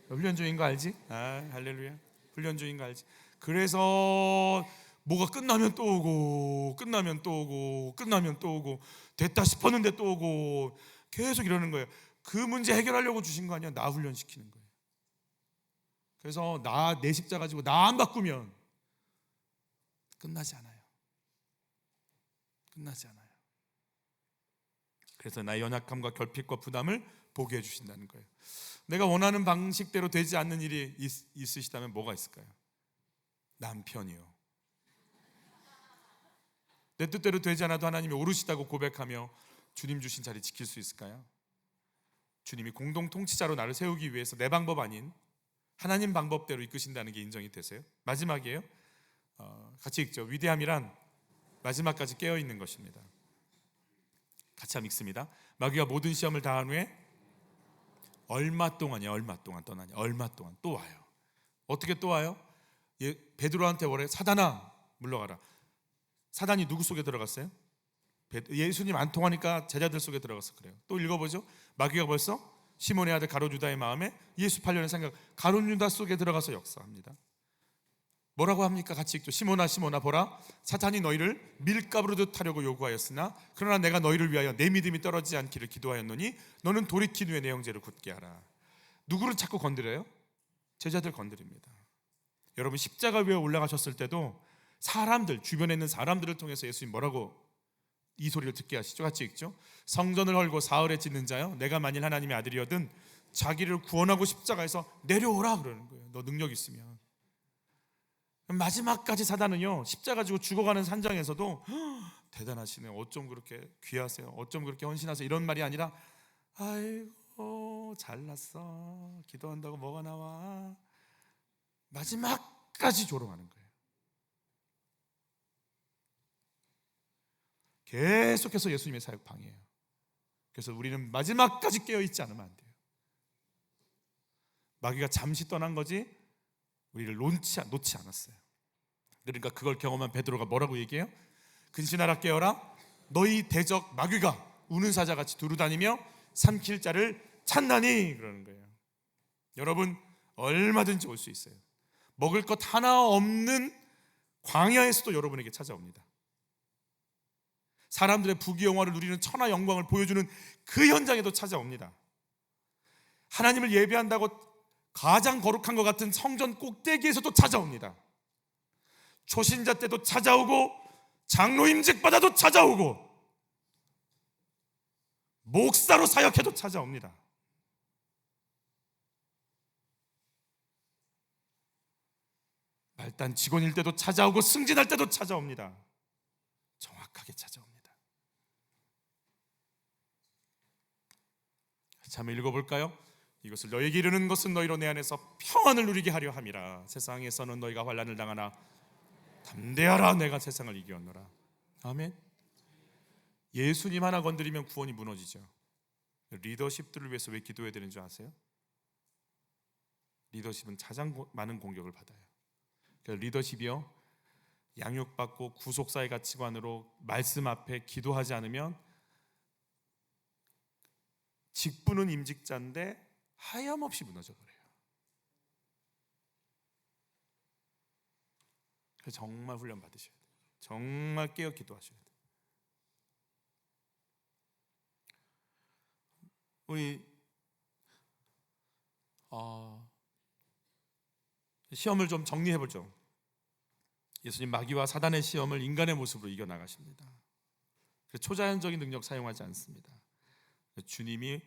훈련 중인 거 알지? 할렐루야. 훈련 중인 거 알지? 그래서 뭐가 끝나면 또 오고, 끝나면 또 오고, 끝나면 또 오고, 됐다 싶었는데 또 오고, 계속 이러는 거예요. 그 문제 해결하려고 주신 거 아니야. 나 훈련시키는 거예요. 그래서 내 십자 가지고 나 안 바꾸면 끝나지 않아요. 끝나지 않아요. 그래서 나의 연약함과 결핍과 부담을 보게 해주신다는 거예요. 내가 원하는 방식대로 되지 않는 일이 있으시다면 뭐가 있을까요? 남편이요. 내 뜻대로 되지 않아도 하나님이 옳으시다고 고백하며 주님 주신 자리 지킬 수 있을까요? 주님이 공동 통치자로 나를 세우기 위해서 내 방법 아닌 하나님 방법대로 이끄신다는 게 인정이 되세요? 마지막이에요. 같이 읽죠. 위대함이란 마지막까지 깨어있는 것입니다. 같이 한번 읽습니다. 마귀가 모든 시험을 다한 후에 얼마 동안 떠나냐. 얼마 동안 또 와요. 어떻게 또 와요? 베드로한테 뭐래? 사단아 물러가라. 사단이 누구 속에 들어갔어요? 예수님 안 통하니까 제자들 속에 들어가서 그래요. 또 읽어보죠. 마귀가 벌써 시몬의 아들 가룟 유다의 마음에 예수 팔려는 생각, 가룟 유다 속에 들어가서 역사합니다. 뭐라고 합니까? 같이 읽죠. 시몬아 시몬아 보라, 사탄이 너희를 밀가루로 하려고 요구하였으나 그러나 내가 너희를 위하여 내 믿음이 떨어지지 않기를 기도하였노니 너는 돌이킨 후에 내 형제를 굳게 하라. 누구를 자꾸 건드려요? 제자들 건드립니다. 여러분, 십자가 위에 올라가셨을 때도 사람들, 주변에 있는 사람들을 통해서 예수님 뭐라고 이 소리를 듣게 하시죠? 같이 읽죠. 성전을 헐고 사흘에 짓는 자여, 내가 만일 하나님의 아들이어든 자기를 구원하고 십자가에서 내려오라 그러는 거예요. 너 능력 있으면. 마지막까지 사단은요, 십자가 지고 죽어가는 산장에서도 대단하시네, 어쩜 그렇게 귀하세요, 어쩜 그렇게 헌신하세요, 이런 말이 아니라 아이고 잘났어, 기도한다고 뭐가 나와, 마지막까지 조롱하는 거예요. 계속해서 예수님의 사역 방해해요. 그래서 우리는 마지막까지 깨어있지 않으면 안 돼요. 마귀가 잠시 떠난 거지 우리를 놓지 않았어요. 그러니까 그걸 경험한 베드로가 뭐라고 얘기해요? 근신하라 깨어라, 너희 대적 마귀가 우는 사자같이 두루다니며 삼킬 자를 찾나니, 그러는 거예요. 여러분, 얼마든지 올 수 있어요. 먹을 것 하나 없는 광야에서도 여러분에게 찾아옵니다. 사람들의 부귀영화를 누리는 천하 영광을 보여주는 그 현장에도 찾아옵니다. 하나님을 예배한다고 가장 거룩한 것 같은 성전 꼭대기에서도 찾아옵니다. 초신자 때도 찾아오고 장로 임직 받아도 찾아오고 목사로 사역해도 찾아옵니다. 말단 직원일 때도 찾아오고 승진할 때도 찾아옵니다. 정확하게 찾아옵니다. 같이 한번 읽어볼까요? 이것을 너에게 이르는 것은 너희로 내 안에서 평안을 누리게 하려 함이라. 세상에서는 너희가 환난을 당하나 담대하라, 내가 세상을 이기었노라. 아멘. 예수님 하나 건드리면 구원이 무너지죠. 리더십들을 위해서 왜 기도해야 되는 줄 아세요? 리더십은 가장 많은 공격을 받아요. 리더십이요, 양육받고 구속사의 가치관으로 말씀 앞에 기도하지 않으면 직분은 임직자인데 하염없이 무너져버려요. 그래서 정말 훈련 받으셔야 돼요. 정말 깨어 기도하셔야 돼요. 우리 시험을 좀 정리해보죠. 예수님 마귀와 사단의 시험을 인간의 모습으로 이겨나가십니다. 초자연적인 능력 사용하지 않습니다. 주님이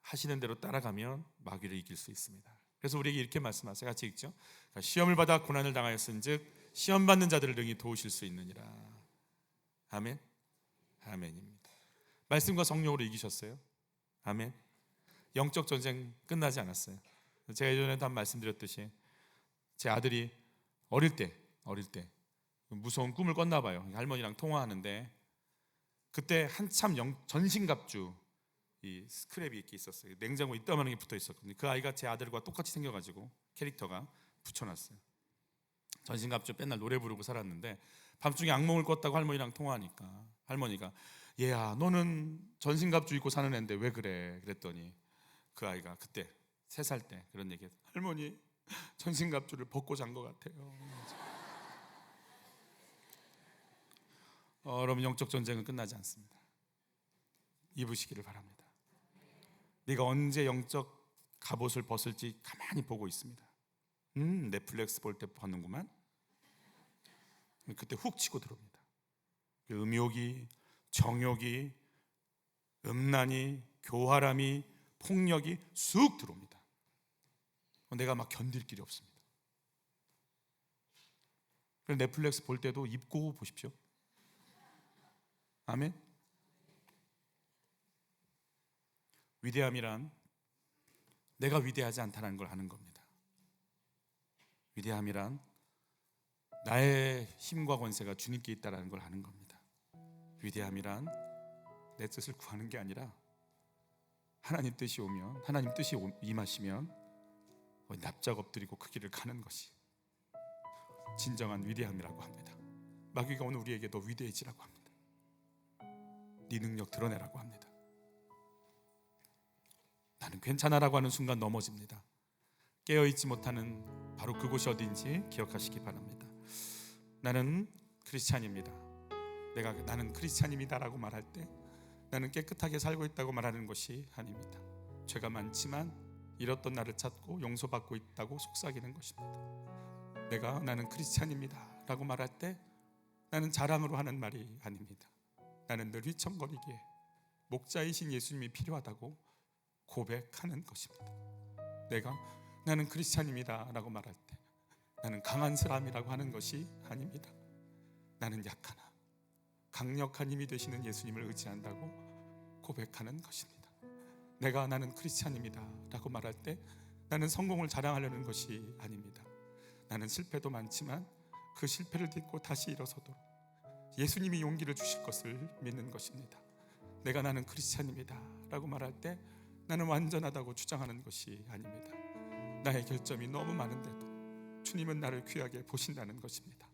하시는 대로 따라가면 마귀를 이길 수 있습니다. 그래서 우리에게 이렇게 말씀하세요. 같이 읽죠. 시험을 받아 고난을 당하였은즉 시험 받는 자들을 능히 도우실 수 있느니라. 아멘. 아멘입니다. 말씀과 성령으로 이기셨어요. 아멘. 영적 전쟁 끝나지 않았어요. 제가 예전에도 한 말씀드렸듯이 제 아들이 어릴 때 무서운 꿈을 꿨나 봐요. 할머니랑 통화하는데 그때 한참 전신갑주 이 스크랩이 이렇게 있었어요. 냉장고 이따만한 게 붙어 있었거든요. 그 아이가 제 아들과 똑같이 생겨가지고 캐릭터가 붙여놨어요. 전신갑주 맨날 노래 부르고 살았는데 밤중에 악몽을 꿨다고 할머니랑 통화하니까 할머니가 얘야, 너는 전신갑주 입고 사는 애인데 왜 그래? 그랬더니 그 아이가 그때 3살 때 그런 얘기했어요. 할머니, 전신갑주를 벗고 잔 것 같아요. 여러분, 영적 전쟁은 끝나지 않습니다. 입으시기를 바랍니다. 네가 언제 영적 갑옷을 벗을지 가만히 보고 있습니다. 넷플릭스 볼 때 벗는구만. 그때 훅 치고 들어옵니다. 음욕이, 정욕이, 음란이, 교활함이, 폭력이 쑥 들어옵니다. 내가 막 견딜 길이 없습니다. 그래서 넷플릭스 볼 때도 입고 보십시오. 아멘. 위대함이란 내가 위대하지 않다는 걸 아는 겁니다. 위대함이란 나의 힘과 권세가 주님께 있다는 걸 아는 겁니다. 위대함이란 내 뜻을 구하는 게 아니라 하나님 뜻이 오면, 하나님 뜻이 임하시면 납작 엎드리고 그 길을 가는 것이 진정한 위대함이라고 합니다. 마귀가 오늘 우리에게 너 위대해지라고 합니다. 네 능력 드러내라고 합니다. 나는 괜찮아라고 하는 순간 넘어집니다. 깨어있지 못하는 바로 그곳이 어딘지 기억하시기 바랍니다. 나는 크리스찬입니다. 나는 크리스찬입니다라고 말할 때 나는 깨끗하게 살고 있다고 말하는 것이 아닙니다. 죄가 많지만 잃었던 나를 찾고 용서받고 있다고 속삭이는 것입니다. 나는 크리스찬입니다라고 말할 때 나는 자랑으로 하는 말이 아닙니다. 나는 늘 휘청거리기에 목자이신 예수님이 필요하다고 고백하는 것입니다. 나는 크리스찬입니다라고 말할 때 나는 강한 사람이라고 하는 것이 아닙니다. 나는 약하나 강력한 힘이 되시는 예수님을 의지한다고 고백하는 것입니다. 나는 크리스찬입니다라고 말할 때 나는 성공을 자랑하려는 것이 아닙니다. 나는 실패도 많지만 그 실패를 딛고 다시 일어서도록 예수님이 용기를 주실 것을 믿는 것입니다. 나는 크리스찬입니다라고 말할 때 나는 완전하다고 주장하는 것이 아닙니다. 나의 결점이 너무 많은데도 주님은 나를 귀하게 보신다는 것입니다.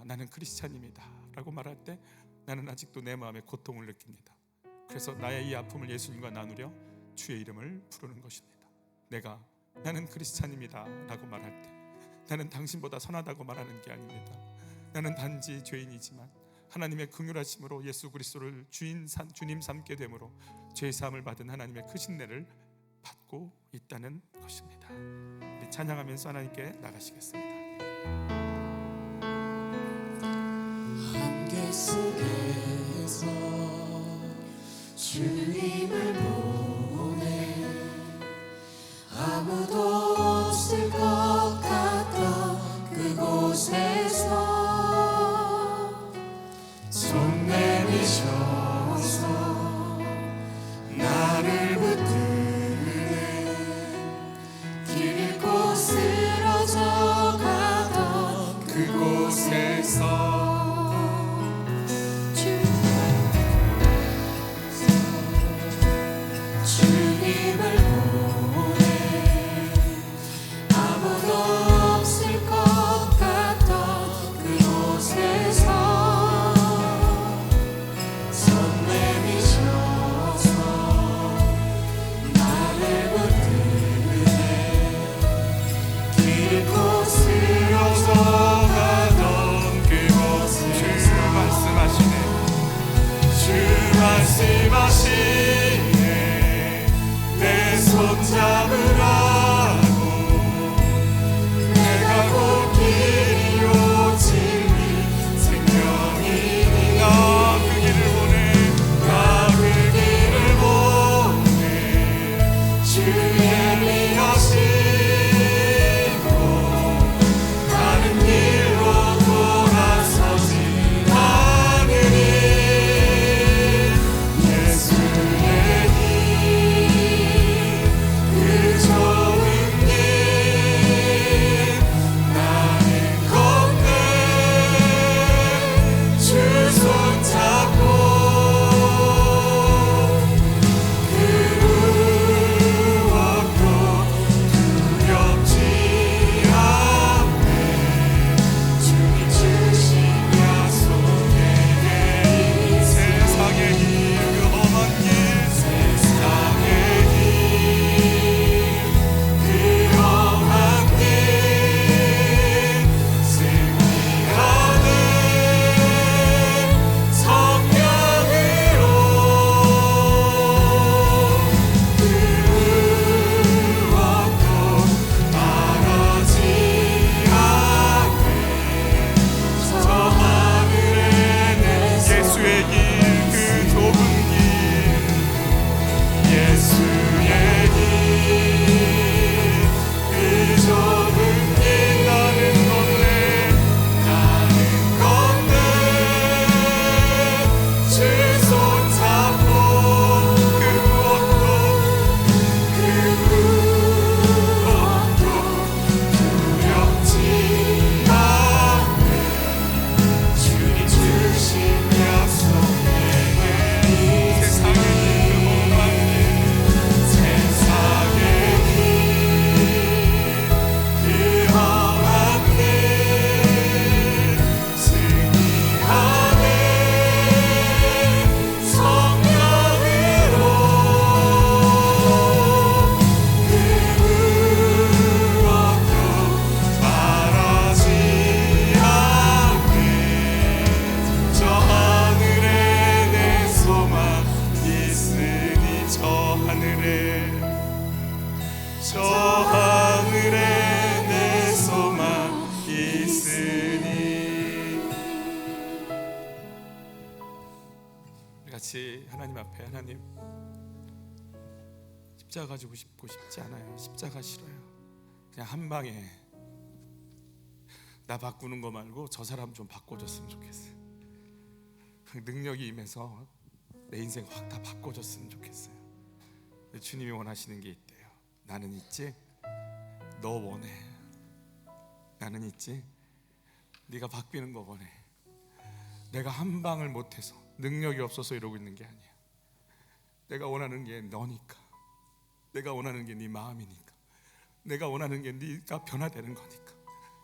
나는 크리스찬입니다라고 말할 때 나는 아직도 내 마음에 고통을 느낍니다. 그래서 나의 이 아픔을 예수님과 나누려 주의 이름을 부르는 것입니다. 나는 크리스찬입니다라고 말할 때 나는 당신보다 선하다고 말하는 게 아닙니다. 나는 단지 죄인이지만 하나님의 긍휼하심으로 예수 그리스도를 주님 삼게 됨으로 죄 사함을 받은 하나님의 크신 은혜를 받고 있다는 것입니다. 우리 찬양하면서 하나님께 나가시겠습니다. 한계 속에서 주님을 보내 아무도 없을 것 같던 그곳에서 손 내미셔서 나를 붙드네 길 잃고 쓰러져 가던 같이 하나님 앞에, 하나님 십자가 지고 싶고 싶지 않아요. 십자가 싫어요. 그냥 한 방에 나 바꾸는 거 말고 저 사람 좀 바꿔줬으면 좋겠어요. 그 능력이 임해서 내 인생 확 다 바꿔줬으면 좋겠어요. 주님이 원하시는 게 있대요. 나는 있지? 너 원해. 나는 있지? 네가 바뀌는 거 원해. 내가 한 방을 못해서, 능력이 없어서 이러고 있는 게 아니야. 내가 원하는 게 너니까. 내가 원하는 게 네 마음이니까. 내가 원하는 게 네가 변화되는 거니까.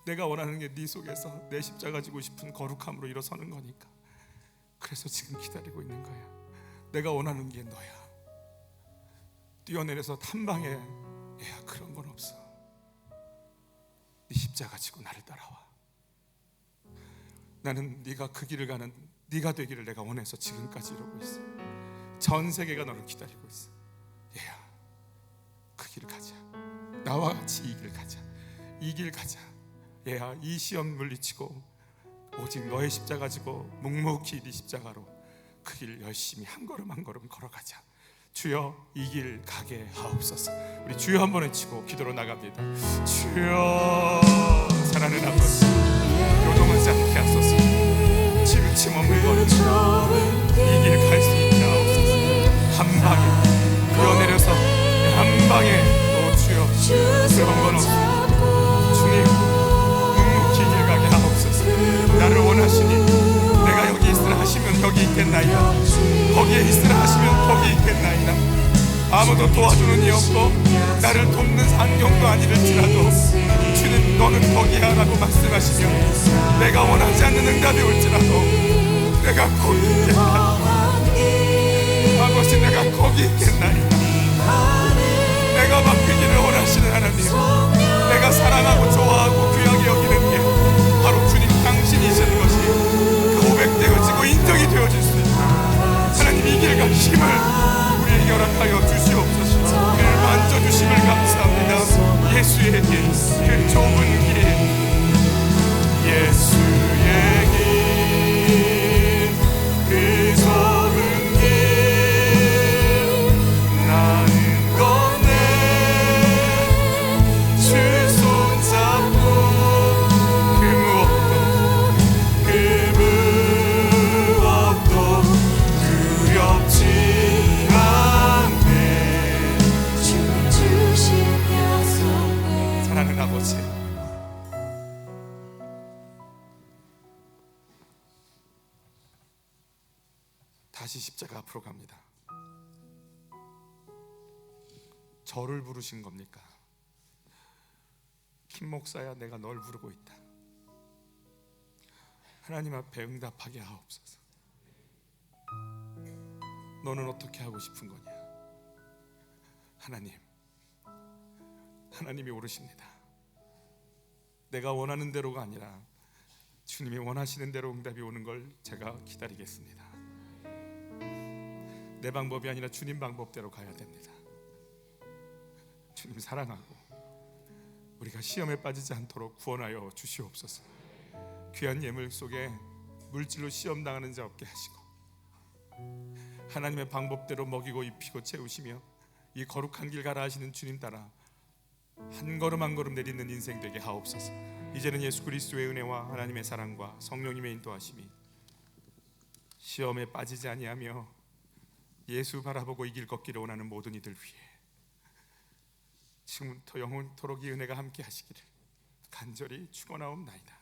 내가 원하는 게 네 속에서 내 십자가 지고 싶은 거룩함으로 일어서는 거니까. 그래서 지금 기다리고 있는 거야. 내가 원하는 게 너야. 뛰어내려서 탐방에 야 그런 건 없어. 네 십자가 지고 나를 따라와. 나는 네가 그 길을 가는 네가 되기를 내가 원해서 지금까지 이러고 있어. 전 세계가 너를 기다리고 있어. 얘야 그 길을 가자. 나와 같이 이 길 가자. 이 길 가자. 얘야 이 시험 물리치고 오직 너의 십자가 지고 묵묵히 네 십자가로 그 길 열심히 한 걸음 한 걸음 걸어가자. 주여 이 길 가게 하옵소서. 우리 주여 한번 외치고 기도로 나갑니다. 주여 사랑하는 아버지 요동하지 않게 하소서. 지루침 없는 걸음 이 길 갈 수 있게 하옵소서. 한 방에 뛰어내려서 한 방에 오 주여 그런 건 없어. 주님 묵묵히 길 가게 하옵소서. 나를 원하시니 내가 여기 있으라 하시면 여기 있겠나이다. 거기에 있으라 하시면 거기 있겠나이다. 아무도 도와주는 이 없고 나를 돕는 환경도 아니랄지라도 주는 너는 거기야 라고 말씀하시면 내가 원하지 않는 응답이 올지라도 내가 거기 있겠나이다. 아버지 내가 거기 있겠나이다. 내가 바뀌기를 원하시는 하나님, 내가 사랑하고 좋아하고 귀하게 여기는 게 바로 주님 당신이시는 것이 그 고백되어지고 인정이 되어질 수 있는 하나님 이 길과 힘을 우리에게 허락하여 주시옵소서. 그를 만져주심을 감사합니다. 예수의 길, 그 좁은 길, 예수의 길, 그 좁은 길, 나는 건네 주 손잡고 그 무엇도 두렵지 않네. 주 주신 약속에 사랑하는 아버지, 다시 십자가 앞으로 갑니다. 저를 부르신 겁니까? 김 목사야 내가 널 부르고 있다. 하나님 앞에 응답하게 하옵소서. 너는 어떻게 하고 싶은 거냐? 하나님이 오르십니다. 내가 원하는 대로가 아니라 주님이 원하시는 대로 응답이 오는 걸 제가 기다리겠습니다. 내 방법이 아니라 주님 방법대로 가야 됩니다. 주님 사랑하고 우리가 시험에 빠지지 않도록 구원하여 주시옵소서. 귀한 예물 속에 물질로 시험당하는 자 없게 하시고 하나님의 방법대로 먹이고 입히고 채우시며 이 거룩한 길 가라 하시는 주님 따라 한 걸음 한 걸음 내딛는 인생 되게 하옵소서. 이제는 예수 그리스도의 은혜와 하나님의 사랑과 성령님의 인도하심이 시험에 빠지지 아니하며 예수 바라보고 이 길 걷기를 원하는 모든 이들 위해 지금부터 영원토록 이 은혜가 함께 하시기를 간절히 축원하옵나이다.